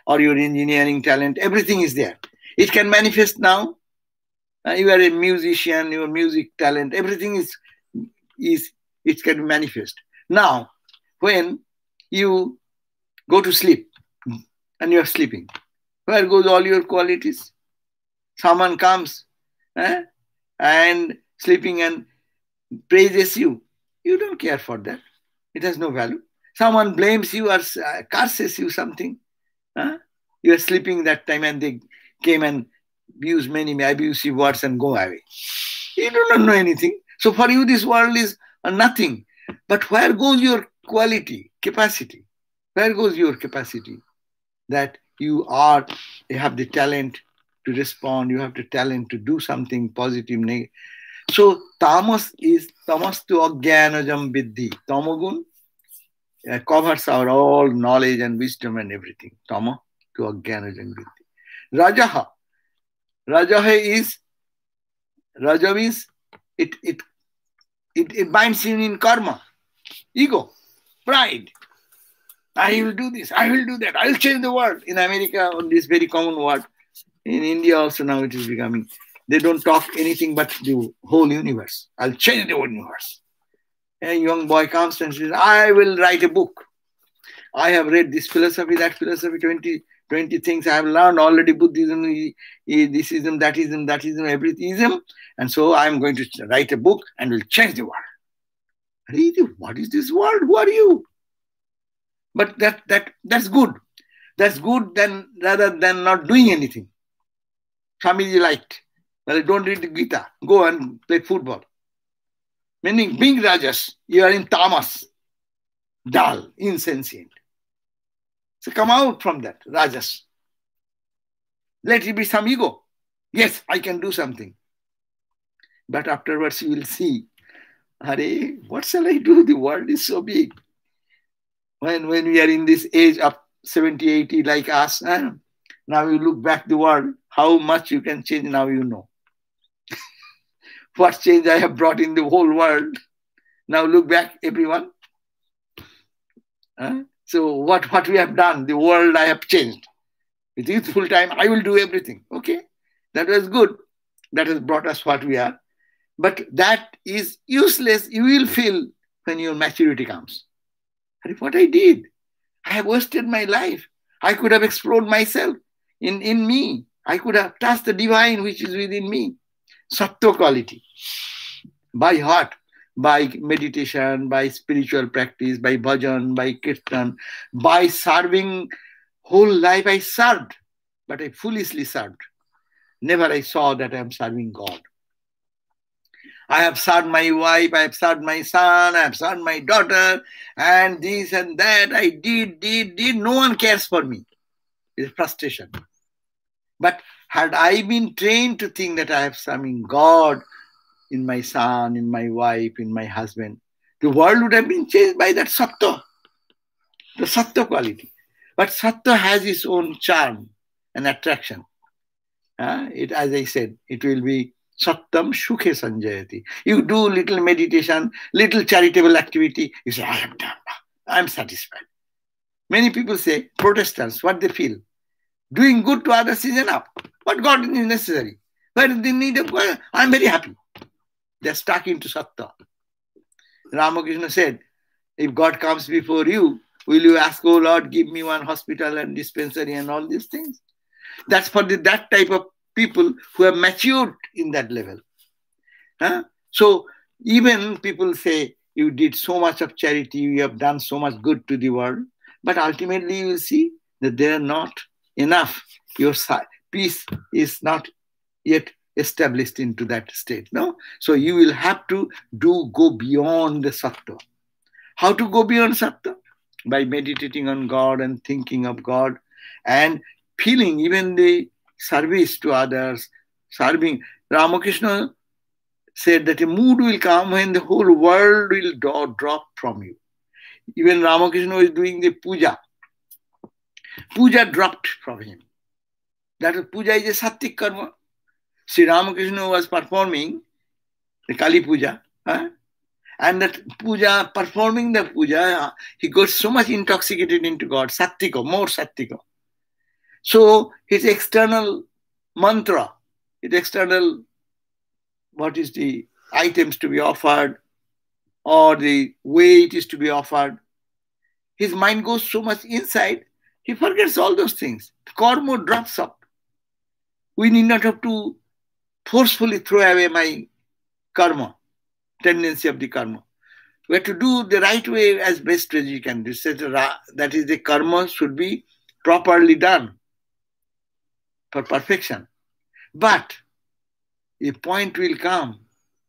or your engineering talent, everything is there. It can manifest now. You are a musician, your music talent, everything it can manifest. Now, when you go to sleep and you are sleeping, where goes all your qualities? Someone comes and sleeping and praises you. You don't care for that. It has no value. Someone blames you or curses you something. You are sleeping that time and they came and use many abusive words and go away. You do not know anything. So for you, this world is nothing. But where goes your quality, capacity? Where goes your capacity? That you have the talent to respond, you have the talent to do something positive. So tamas to ajnanajam viddhi. Tamagun covers our all knowledge and wisdom and everything. Tama to ajnanajam viddhi. Raja means it binds you in karma, ego, pride. I will do this, I will do that, I will change the world. In America, this very common word. In India also now it is becoming. They don't talk anything but the whole universe. I'll change the whole universe. A young boy comes and says, I will write a book. I have read this philosophy, that philosophy, 20 things I have learned already, Buddhism, thisism, that everythingism. And so I am going to write a book and will change the world. What is this world? Who are you? But that's good. That's good rather than not doing anything. Swamiji liked. Well, don't read the Gita. Go and play football. Meaning, being Rajas, you are in tamas, dull, insentient. So come out from that, Rajas. Let it be some ego. Yes, I can do something. But afterwards you will see, Hare, what shall I do? The world is so big. When we are in this age of 70, 80 like us, now you look back the world, how much you can change, now you know. What change I have brought in the whole world. Now look back, everyone. So what we have done, the world I have changed. With youthful time, I will do everything. Okay, that was good. That has brought us what we are. But that is useless. You will feel when your maturity comes. What I did, I have wasted my life. I could have explored myself in me. I could have touched the divine which is within me. Sattva quality. By heart, by meditation, by spiritual practice, by bhajan, by kirtan, by serving. Whole life I served, but I foolishly served. Never I saw that I am serving God. I have served my wife, I have served my son, I have served my daughter, and this and that. I did. No one cares for me. It's frustration. But had I been trained to think that I have serving God in my son, in my wife, in my husband, the world would have been changed by that sattva, the sattva quality. But sattva has its own charm and attraction. As I said, it will be sattam shukhe sanjayati. You do little meditation, little charitable activity, you say, I have done, I am satisfied. Many people say, Protestants, what they feel, doing good to others is enough. What God is necessary? Where is the need of God? I am very happy. They are stuck into sattva. Ramakrishna said, if God comes before you, Will you ask, oh Lord, give me one hospital and dispensary and all these things? That's for that type of people who have matured in that level. Huh? So even people say, you did so much of charity, you have done so much good to the world, but ultimately you will see that they are not enough. Your peace is not yet established into that state. No? So you will have to go beyond the sattva. How to go beyond sattva? By meditating on God and thinking of God and feeling even the service to others, serving. Ramakrishna said that a mood will come when the whole world will drop from you. Even Ramakrishna was doing the puja. Puja dropped from him. That puja is a sattvic karma. Sri Ramakrishna was performing the Kali Puja. And that puja, performing the puja, he got so much intoxicated into God, sattika, more sattika. So his external mantra, his external, what is the items to be offered or the way it is to be offered, his mind goes so much inside, he forgets all those things. The karma drops up. We need not have to forcefully throw away my karma, tendency of the karma. We have to do the right way as best as you can. That is, the karma should be properly done for perfection. But a point will come,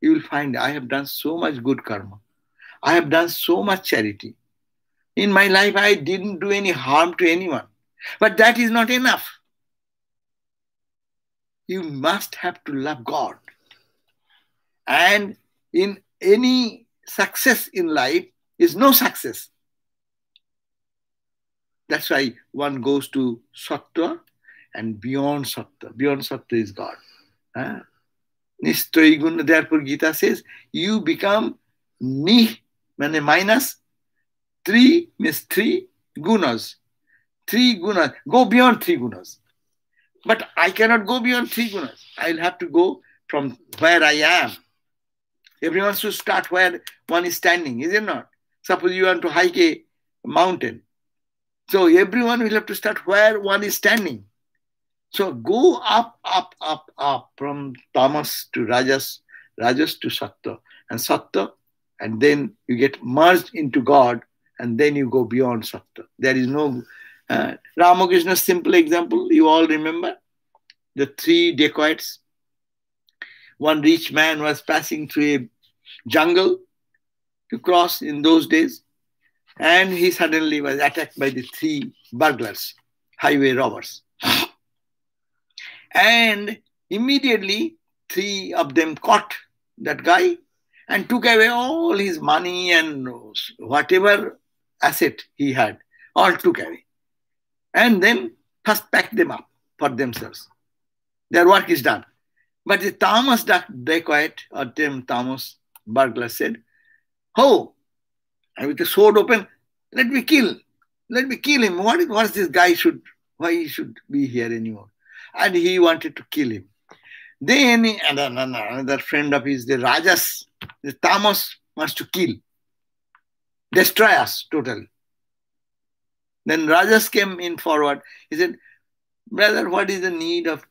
you will find, I have done so much good karma. I have done so much charity. In my life, I didn't do any harm to anyone. But that is not enough. You must have to love God. And in any success in life is no success. That's why one goes to sattva and beyond sattva. Beyond sattva is God. Nishtoy guna. Therefore, Gita says, you become minus 3 means 3 gunas. 3 gunas. Go beyond 3 gunas. But I cannot go beyond 3 gunas. I'll have to go from where I am. Everyone should start where one is standing, is it not? Suppose you want to hike a mountain. So everyone will have to start where one is standing. So go up, up, up, up from tamas to rajas, rajas to sattva, and sattva, and then you get merged into God, and then you go beyond sattva. There is no... Ramakrishna's simple example, you all remember? The 3 dacoits. One rich man was passing through a jungle to cross in those days, and he suddenly was attacked by the 3 burglars, highway robbers. And immediately 3 of them caught that guy and took away all his money and whatever asset he had, all took away. And then first packed them up for themselves. Their work is done. But the tamas dacoit or tamas burglar said, "Oh, and with the sword open, let me kill him. What is this guy why he should be here anymore?" And he wanted to kill him. Then another friend of his, the rajas, the tamas, wants to kill, destroy us totally. Then rajas came in forward. He said, "Brother, what is the need of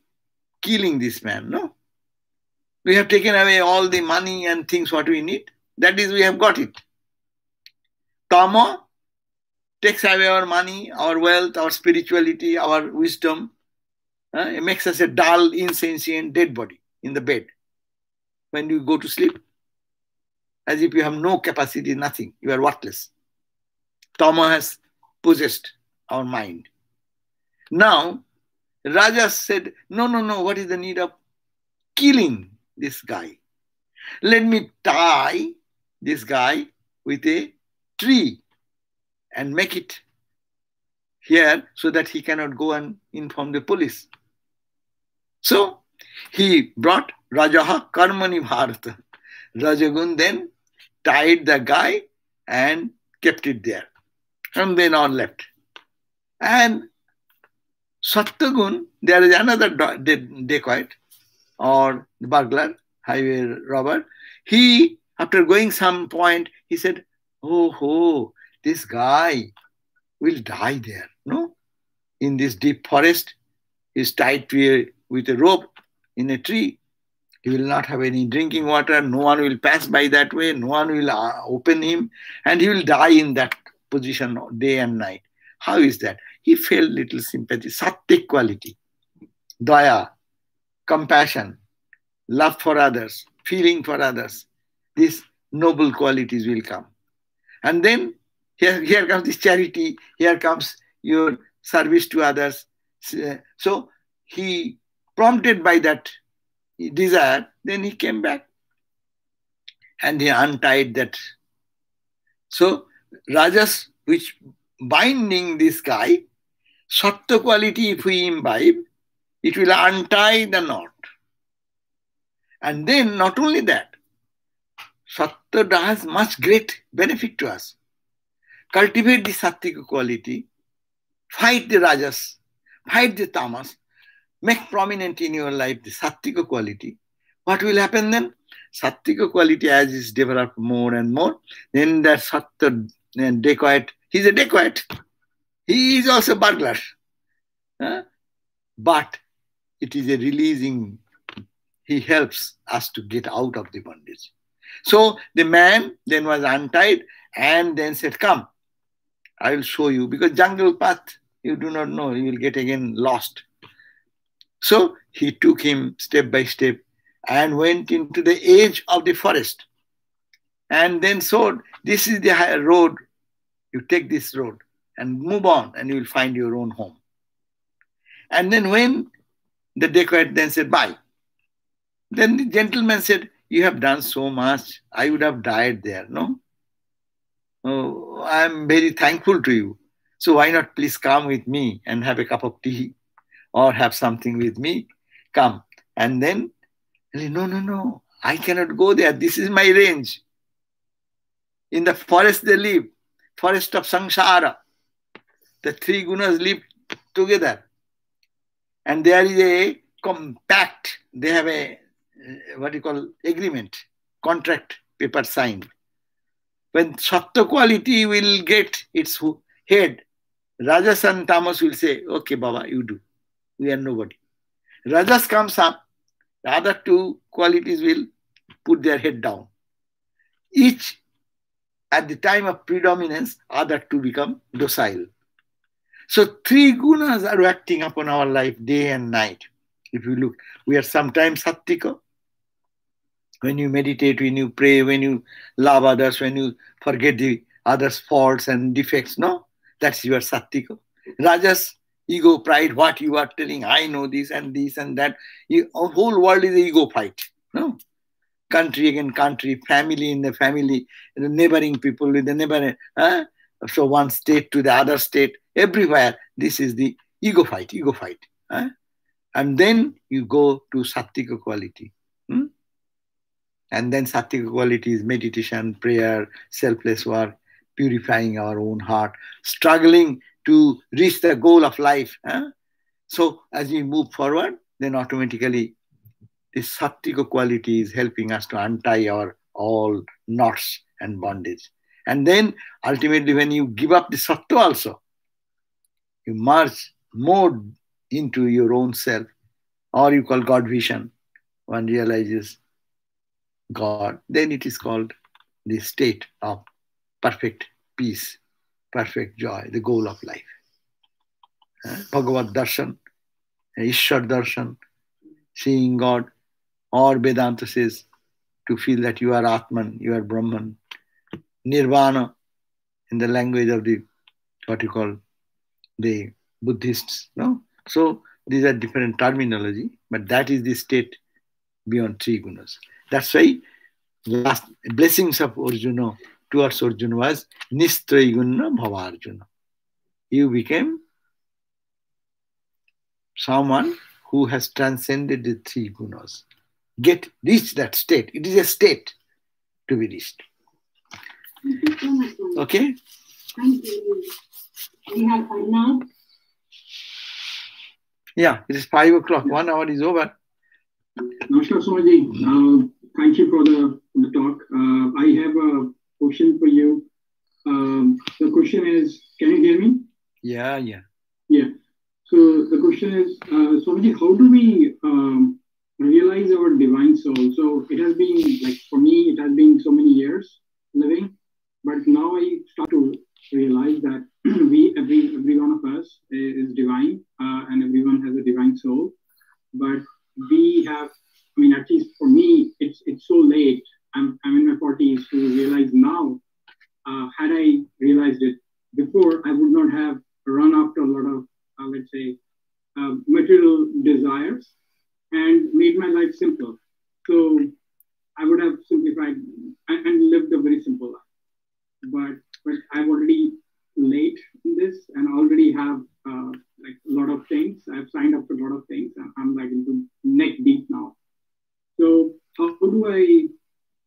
killing this man? No? We have taken away all the money and things what we need. That is, we have got it. Tama takes away our money, our wealth, our spirituality, our wisdom. It makes us a dull, insentient, dead body in the bed. When you go to sleep, as if you have no capacity, nothing. You are worthless. Tama has possessed our mind. Now, Raja said, no, what is the need of killing this guy? Let me tie this guy with a tree and make it here so that he cannot go and inform the police. So he brought Rajaha Karmani Bharata. Rajagun then tied the guy and kept it there. From then on left. And Sattvagun, there is another dacoit or burglar, highway robber. He, after going some point, he said, "Oh, this guy, will die there. No? In this deep forest, he is tied to with a rope in a tree. He will not have any drinking water. No one will pass by that way. No one will open him. And he will die in that position day and night. How is that? He felt little sympathy, sattic quality, daya, compassion, love for others, feeling for others. These noble qualities will come. And then here comes this charity. Here comes your service to others. So he, prompted by that desire, then he came back and he untied that. So rajas, which binding this guy, sattva quality, if we imbibe, it will untie the knot. And then not only that, sattva has much great benefit to us. Cultivate the sattvika quality, fight the rajas, fight the tamas, make prominent in your life the sattvika quality. What will happen then? Sattvika quality, as is developed more and more, then that sattva dacoit, he's a dacoit. He is also burglar. But it is a releasing, he helps us to get out of the bondage. So the man then was untied and then said, come, I will show you, because jungle path, you do not know, you will get again lost. So he took him step by step and went into the edge of the forest. And then showed, this is the road, you take this road and move on and you will find your own home. And then when the dacoit then said, bye. Then the gentleman said, you have done so much, I would have died there, no? Oh, I am very thankful to you. So why not please come with me and have a cup of tea or have something with me? Come. And then, no, I cannot go there. This is my range. In the forest they live, forest of samsara. The three gunas live together. And there is a compact, they have a, agreement, contract paper signed. When sattva quality will get its head, rajas and tamas will say, okay, Baba, you do. We are nobody. Rajas comes up, the other two qualities will put their head down. Each, at the time of predominance, other two become docile. So three gunas are acting upon our life day and night. If you look, we are sometimes sattvika. When you meditate, when you pray, when you love others, when you forget the others' faults and defects, no? That's your sattvika. Rajas, ego, pride, what you are telling, I know this and that. Whole world is an ego fight, no? Country against country, family in the family, the neighboring people with the neighboring, so one state to the other state, everywhere, this is the ego fight. And then you go to sattvika quality. And then sattvika quality is meditation, prayer, selfless work, purifying our own heart, struggling to reach the goal of life. So as we move forward, then automatically this sattvika quality is helping us to untie our all knots and bondage. And then ultimately when you give up the sattva also, you merge more into your own self, or you call God vision. One realizes God, then it is called the state of perfect peace, perfect joy, the goal of life. Bhagavad darshan, Ishwar darshan, seeing God, or Vedanta says to feel that you are Atman, you are Brahman. Nirvana, in the language of the, the Buddhists, no? So these are different terminology, but that is the state beyond three gunas. That's why the last blessings of Arjuna towards Arjuna was Nistrayaguna Bhavarjuna. You became someone who has transcended the three gunas. Reach that state. It is a state to be reached. Thank you so much. Okay? Thank you. We have time now. Yeah, it is 5 o'clock. 1 hour is over. Namaskar, Swamiji. Thank you for the talk. I have a question for you. The question is, can you hear me? Yeah. Yeah. So the question is, Swamiji, how do we realize our divine soul? So it has been like, for me, it has been so many years living, but now I start to realize that every one of us is divine, and everyone has a divine soul. But we have, I mean, at least for me, it's so late. I'm in my 40s to realize now. Had I realized it before, I would not have run after a lot of, let's say, material desires and made my life simple. So I would have simplified and lived a very simple life. But I'm already late in this and already have like a lot of things. I've signed up for a lot of things. I'm like into neck deep now. So how do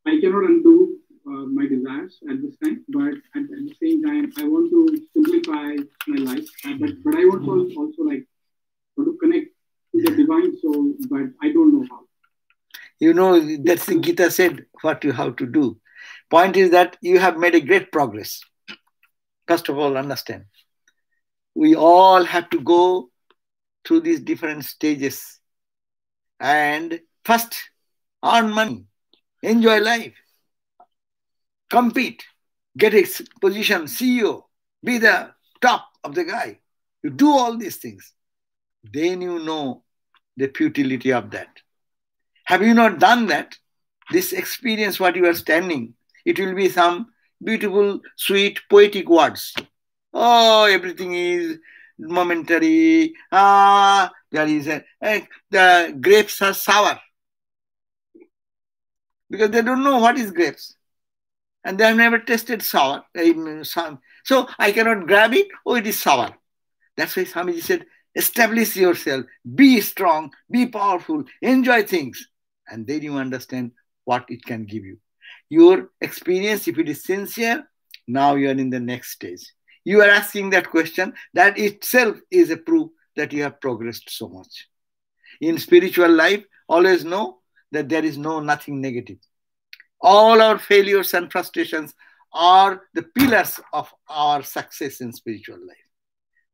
I cannot undo my desires at this time, but at the same time, I want to simplify my life. But I want to also like want to connect to the divine soul, but I don't know how. You know, that's the Gita said what you have to do. Point is that you have made a great progress. First of all, understand. We all have to go through these different stages. And first, earn money, enjoy life, compete, get a position, CEO, be the top of the guy. You do all these things. Then you know the futility of that. Have you not done that? This experience, what you are standing, it will be some beautiful, sweet, poetic words. Oh, everything is momentary. There is the grapes are sour. Because they don't know what is grapes. And they have never tasted sour. So I cannot grab it. Oh, it is sour. That's why Swamiji said, establish yourself, be strong, be powerful, enjoy things. And then you understand what it can give you. Your experience, if it is sincere, now you are in the next stage. You are asking that question, that itself is a proof that you have progressed so much. In spiritual life, always know that there is nothing negative. All our failures and frustrations are the pillars of our success in spiritual life.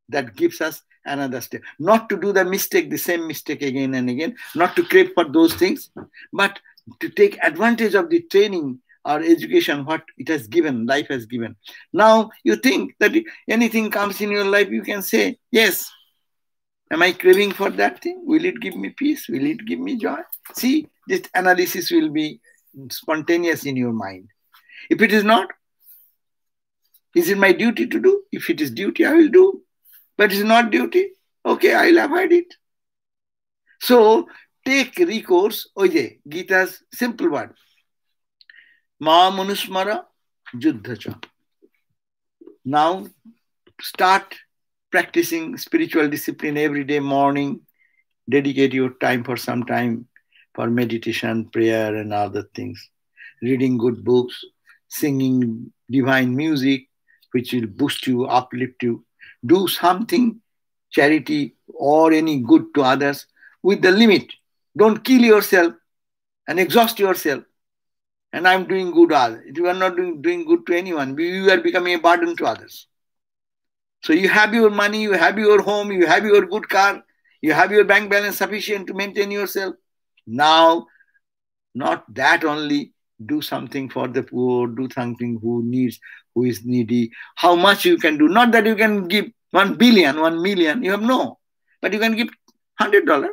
That gives us another step. Not to do the same mistake again and again, not to crave for those things, but to take advantage of the training or education, what it has given, life has given. Now you think that if anything comes in your life, you can say, yes, am I craving for that thing? Will it give me peace? Will it give me joy? See, this analysis will be spontaneous in your mind. If it is not, is it my duty to do? If it is duty, I will do. But it is not duty, okay, I will avoid it. So take recourse. Oye, Gita's simple word. Ma manusmara juddhacha. Now start practicing spiritual discipline every day morning. Dedicate your time for some time for meditation, prayer, and other things. Reading good books, singing divine music, which will boost you, uplift you. Do something, charity or any good to others with the limit. Don't kill yourself and exhaust yourself. And I'm doing good to others. You are not doing good to anyone. You are becoming a burden to others. So you have your money, you have your home, you have your good car, you have your bank balance sufficient to maintain yourself. Now, not that only, do something for the poor, do something who is needy. How much you can do? Not that you can give 1 billion, 1 million, you have no. But you can give $100.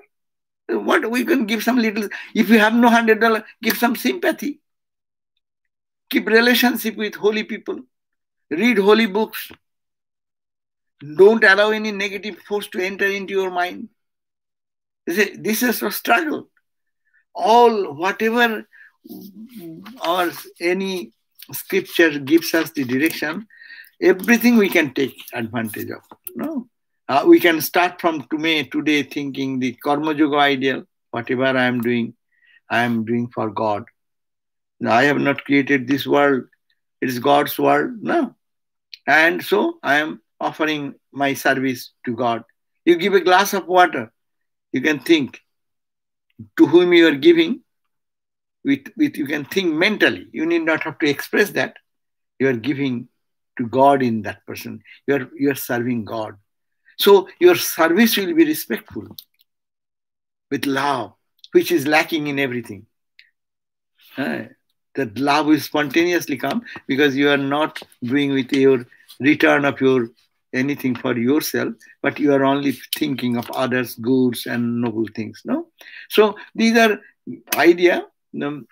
What we can give some little, if you have no $100, give some sympathy. Keep relationship with holy people. Read holy books. Don't allow any negative force to enter into your mind. This is a struggle. Whatever or any scripture gives us the direction, everything we can take advantage of. No, we can start from today thinking the karma yoga ideal. Whatever I am doing for God. I have not created this world. It is God's world. No, and so I am offering my service to God. You give a glass of water, you can think to whom you are giving. With you can think mentally. You need not have to express that. You are giving to God in that person. You are serving God. So your service will be respectful, with love, which is lacking in everything. That love will spontaneously come because you are not doing with your return of your anything for yourself, but you are only thinking of others' goods and noble things. No, so these are idea to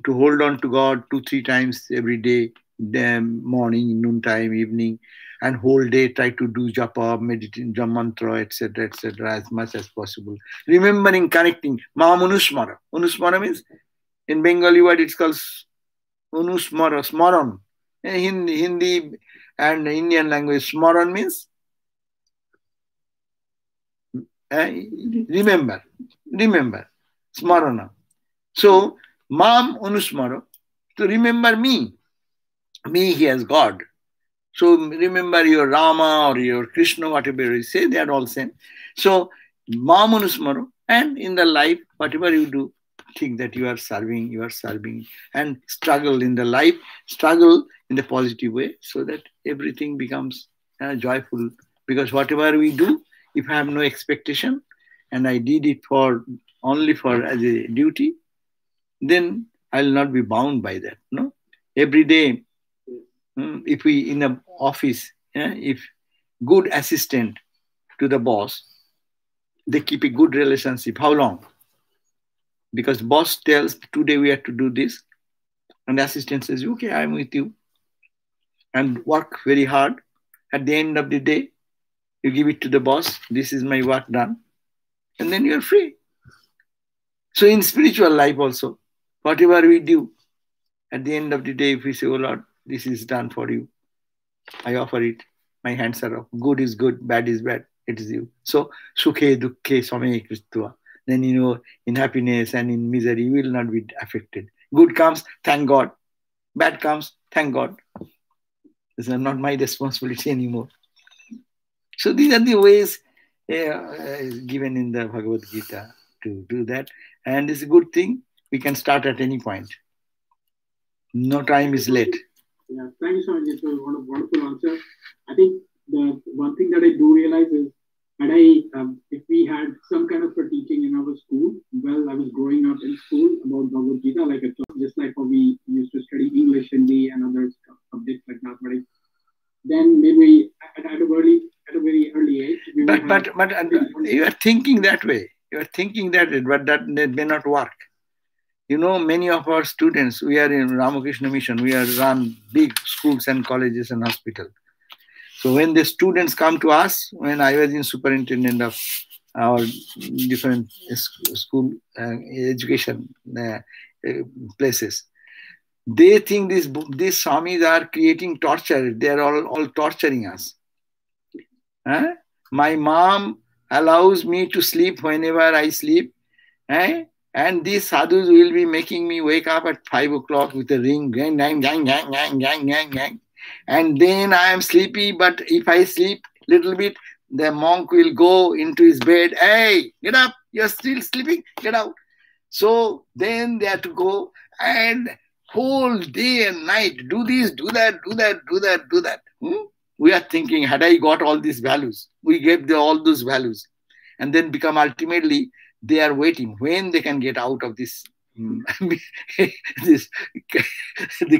hold on to God 2-3 times every day, morning, noontime, evening, and whole day try to do japa, meditation, mantra, etc., as much as possible. Remembering, connecting. Maam Unusmara. Unusmara means in Bengali word it's called Unusmara, Smaran. In Hindi and Indian language, Smaran means remember, Smarana. So, Mam Unusmara, to remember me. Me, he has God. So, remember your Rama or your Krishna, whatever you say, they are all same. So, Mam Unusmara, and in the life, whatever you do, think that you are serving, and struggle in the life, struggle in the positive way, so that everything becomes joyful. Because whatever we do, if I have no expectation, and I did it only as a duty, then I'll not be bound by that. No, every day, if we in the office, if good assistant to the boss, they keep a good relationship. How long? Because boss tells, today we have to do this. And the assistant says, okay, I'm with you. And work very hard. At the end of the day, you give it to the boss. This is my work done. And then you're free. So in spiritual life also, whatever we do, at the end of the day, if we say, oh Lord, this is done for you, I offer it. My hands are off. Good is good, bad is bad. It is you. So, sukhe dukkhe samye kristva. Then, in happiness and in misery, you will not be affected. Good comes, thank God. Bad comes, thank God. This is not my responsibility anymore. So these are the ways given in the Bhagavad Gita to do that. And it's a good thing. We can start at any point. No time is late. Yeah, thank you so much. It's a wonderful answer. I think the one thing that I do realize is that if we had some kind of a teaching in our school, well, I was growing up in school about Bhagavad Gita, like just like how we used to study English, Hindi, and other subjects like mathematics. Then maybe at a very early age. But you are thinking that way. But that may not work. Many of our students, we are in Ramakrishna Mission, we are run big schools and colleges and hospitals. So when the students come to us, when I was in superintendent of our different school education places, they think these swamis are creating torture. They are all torturing us. My mom allows me to sleep whenever I sleep. And these sadhus will be making me wake up at 5 o'clock with a ring, gang, gang, gang, gang, gang, gang, gang, gang. And then I am sleepy, but if I sleep little bit, the monk will go into his bed. Hey, get up, you're still sleeping, get out. So then they have to go and whole day and night, do this, do that, do that, do that, do that. We are thinking, had I got all these values, we gave all those values, and then become ultimately, they are waiting when they can get out of this, the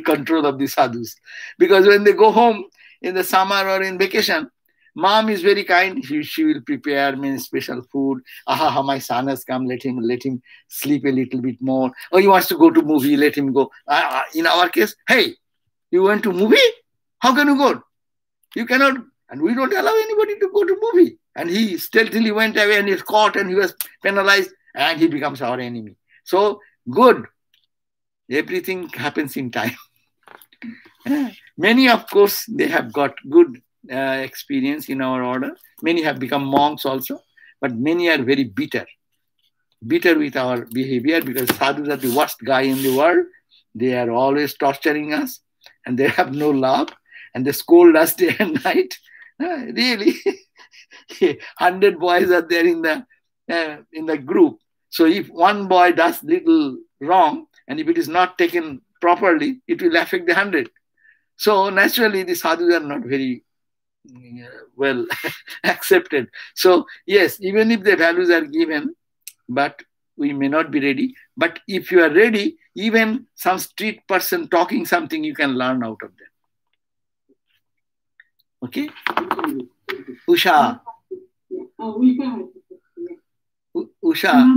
control of the sadhus. Because when they go home in the summer or in vacation, mom is very kind. She will prepare me special food. My son has come. Let him sleep a little bit more. Oh, he wants to go to movie. Let him go. In our case, hey, you went to movie? How can you go? You cannot. And we don't allow anybody to go to movie. And he stealthily went away and he's caught and he was penalized and he becomes our enemy. So good. Everything happens in time. Many, of course, they have got good experience in our order. Many have become monks also. But many are very bitter. Bitter with our behavior because sadhus are the worst guy in the world. They are always torturing us and they have no love. And they scold us day and night. Really. 100 boys are there in the group. So if one boy does little wrong, and if it is not taken properly, it will affect the 100. So naturally, the sadhus are not very well accepted. So yes, even if the values are given, but we may not be ready. But if you are ready, even some street person talking something, you can learn out of them. Okay? Usha. Usha.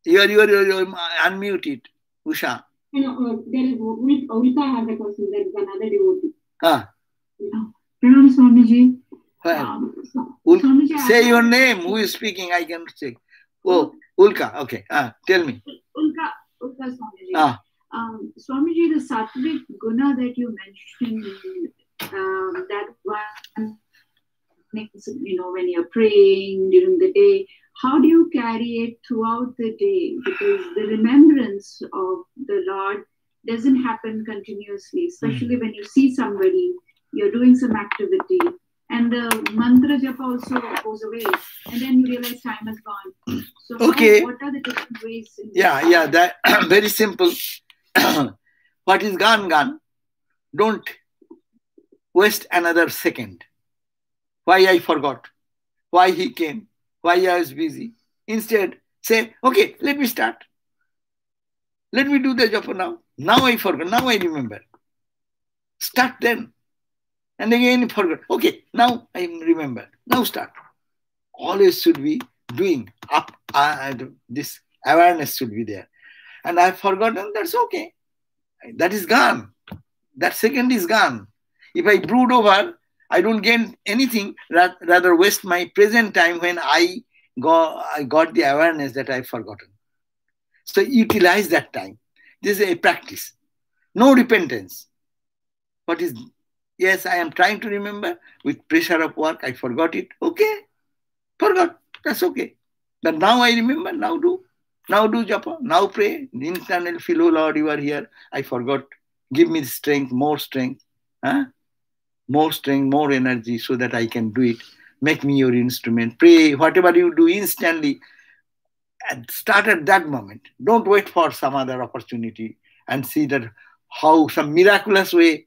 You're unmuted. Usha. There is Ulka has a question. There is another devotee. Pranam Swamiji. Swamiji, say your name. Who is speaking? I can say. Oh, Ulka. Okay. Tell me. Ulka Swamiji. Swamiji, the sattvic guna that you mentioned, that one, when you're praying during the day, how do you carry it throughout the day? Because the remembrance of the Lord doesn't happen continuously, especially when you see somebody, you're doing some activity, and the mantra japa also goes away, and then you realize time has gone. So okay. What are the different ways? That very simple. What is gone, gone. Don't waste another second. Why I forgot? Why he came? Why I was busy? Instead, say, okay, let me start. Let me do the japa now. Now I forgot. Now I remember. Start then. And again forgot. Okay, now I remember. Now start. Always should be doing up. This awareness should be there. And I've forgotten, that's okay. That is gone. That second is gone. If I brood over, I don't gain anything, rather waste my present time when I got the awareness that I've forgotten. So utilize that time. This is a practice. No repentance. What is, yes, I am trying to remember. With pressure of work, I forgot it. Okay. Forgot. That's okay. But now I remember, now do. Now do japa. Now pray. Internal feel, oh Lord, you are here. I forgot. Give me strength, more strength. More strength, more energy so that I can do it. Make me your instrument. Pray. Whatever you do instantly. And start at that moment. Don't wait for some other opportunity and see that how some miraculous way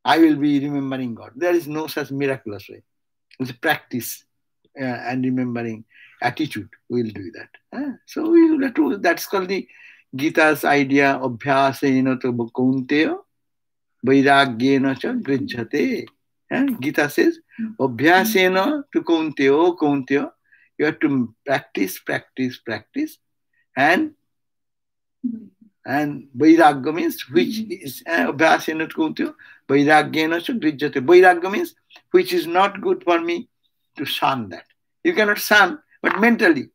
I will be remembering God. There is no such miraculous way. It's a practice and remembering attitude. We'll do that. So we'll have to, that's called the Gita's idea of Abhyasena to Kaunteya Vairagyena cha Grijjate. Gita says, Abhyasena to Kaunteya, you have to practice, and Vairagya means which is Abhyasena to Kaunteya Vairagyena cha Grijjate. Vairagya means which is not good for me to shun that. You cannot shun, but mentally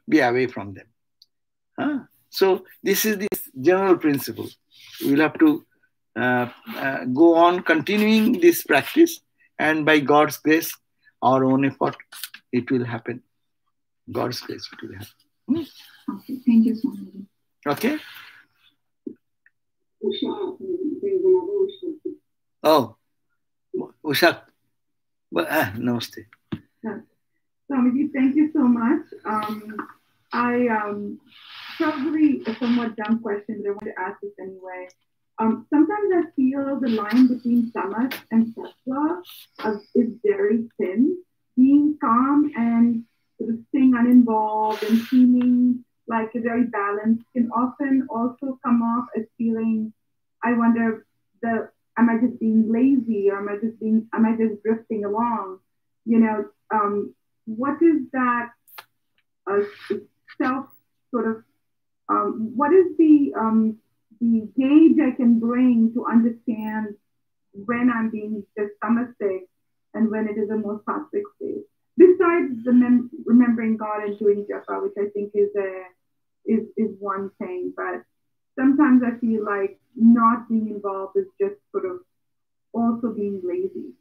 be away from them. So this is this general principle. We will have to go on continuing this practice, and by God's grace, our own effort, it will happen. God's grace, it will happen. Okay, thank you so much. Okay. Usha, there's another Usha. Oh, Usha. Namaste. Swamiji, thank you so much. Probably a somewhat dumb question, but I want to ask this anyway. Sometimes I feel the line between tamas and sattva is very thin. Being calm and sort of staying uninvolved and seeming like a very balanced can often also come off as feeling, I wonder, am I just being lazy, or am I just drifting along? What is that self sort of, what is the gauge I can bring to understand when I'm being just tamastic and when it is a more sattvic state? Besides remembering God and doing japa, which I think is one thing, but sometimes I feel like not being involved is just sort of also being lazy.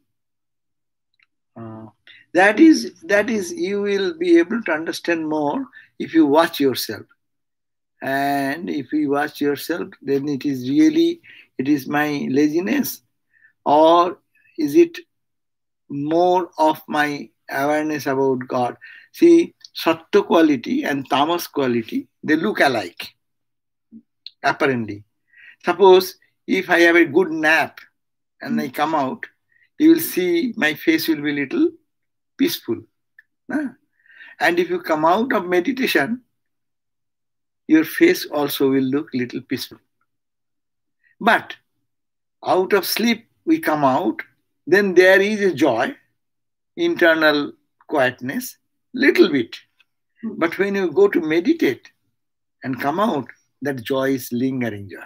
That is, you will be able to understand more if you watch yourself. And if you watch yourself, then it is my laziness, or is it more of my awareness about God? See, sattva quality and tamas quality, they look alike, apparently. Suppose if I have a good nap and I come out, you will see my face will be little peaceful. And if you come out of meditation, your face also will look little peaceful. But out of sleep, we come out, then there is a joy, internal quietness, little bit. But when you go to meditate and come out, that joy is lingering joy.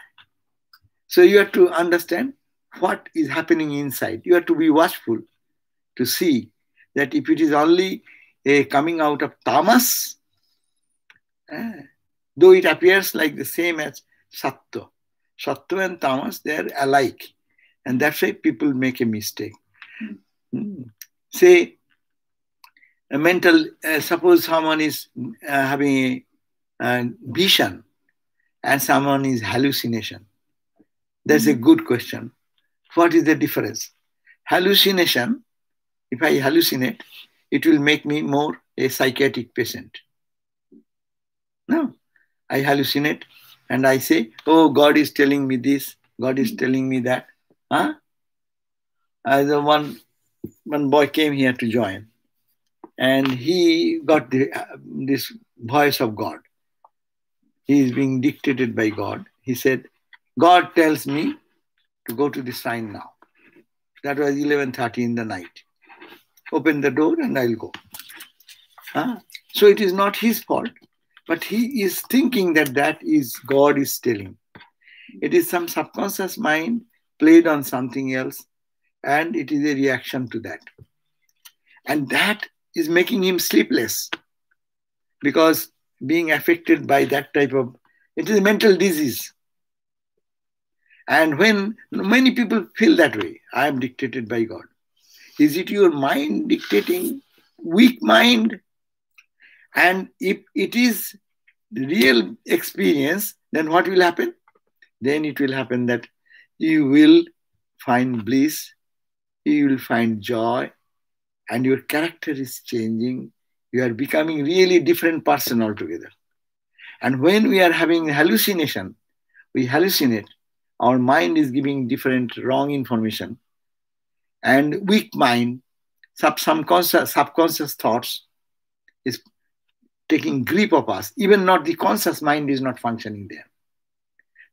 So you have to understand what is happening inside. You have to be watchful to see that if it is only a coming out of tamas, though it appears like the same as sattva. Sattva and tamas, they are alike. And that's why people make a mistake. Say, a mental, suppose someone is having a vision and someone is hallucination. That's a good question. What is the difference? Hallucination, if I hallucinate, it will make me more a psychiatric patient. No, I hallucinate and I say, oh, God is telling me this, God is telling me that. One boy came here to join and he got this voice of God. He is being dictated by God. He said, God tells me to go to the shrine now. That was 11:30 in the night. Open the door and I'll go. So it is not his fault, but he is thinking that that is God is telling. It is some subconscious mind played on something else, and it is a reaction to that. And that is making him sleepless, because being affected by that type of, it is a mental disease. And when many people feel that way, I am dictated by God. Is it your mind dictating? Weak mind? And if it is real experience, then what will happen? Then it will happen that you will find bliss, you will find joy, and your character is changing. You are becoming really different person altogether. And when we are having hallucination, we hallucinate, our mind is giving different wrong information. And weak mind, subconscious thoughts is taking grip of us. Even not the conscious mind is not functioning there.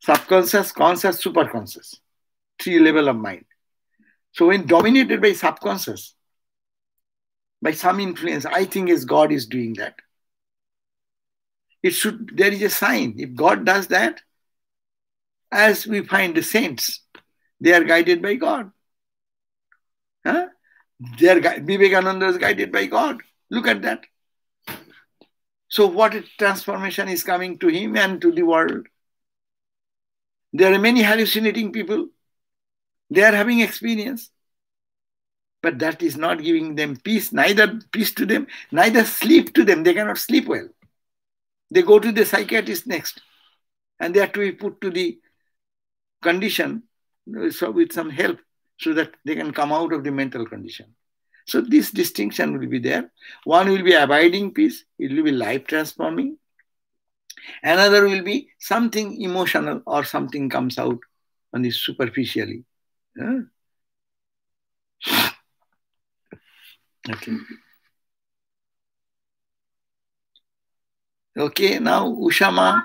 Subconscious, conscious, superconscious. 3 levels of mind. So when dominated by subconscious, by some influence, I think as God is doing that. There is a sign. If God does that, as we find the saints, they are guided by God. Vivekananda is guided by God. Look at that. So what transformation is coming to him and to the world? There are many hallucinating people. They are having experience. But that is not giving them peace, neither peace to them, neither sleep to them. They cannot sleep well. They go to the psychiatrist next. And they have to be put to the condition so with some help so that they can come out of the mental condition. So this distinction will be there. One will be abiding peace. It will be life transforming. Another will be something emotional or something comes out on this superficially. Okay, now Ushama.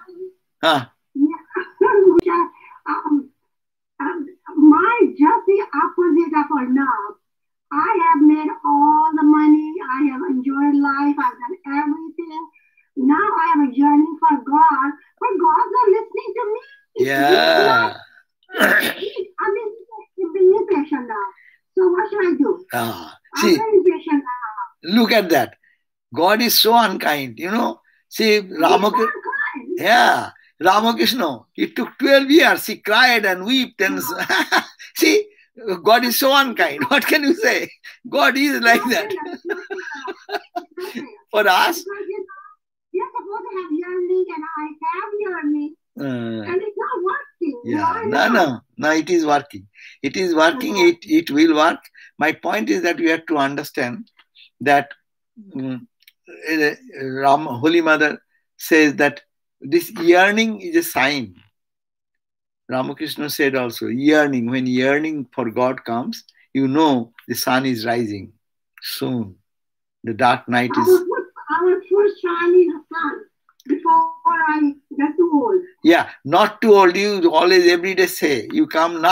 Just the opposite of Arnab. I have made all the money. I have enjoyed life. I've done everything. Now I am a journey for God, but God's not listening to me. Yeah. I mean, he's being impatient now. So what should I do? See, I'm very impatient now. Look at that. God is so unkind. You know, see, Ramakrishna, it took 12 years. He cried and wept and see, God is so unkind. What can you say? God is like that. For us, you're supposed to have yearning, and I have yearning, and it's not working. Yeah, no, it is working. It is working. It will work. My point is that we have to understand that Holy Mother says that this yearning is a sign. Ramakrishna said also, yearning, when yearning for God comes, you know the sun is rising soon. The dark night is... I will first shine in the sun before I get too old. Yeah, not too old. You always every day say, you come now.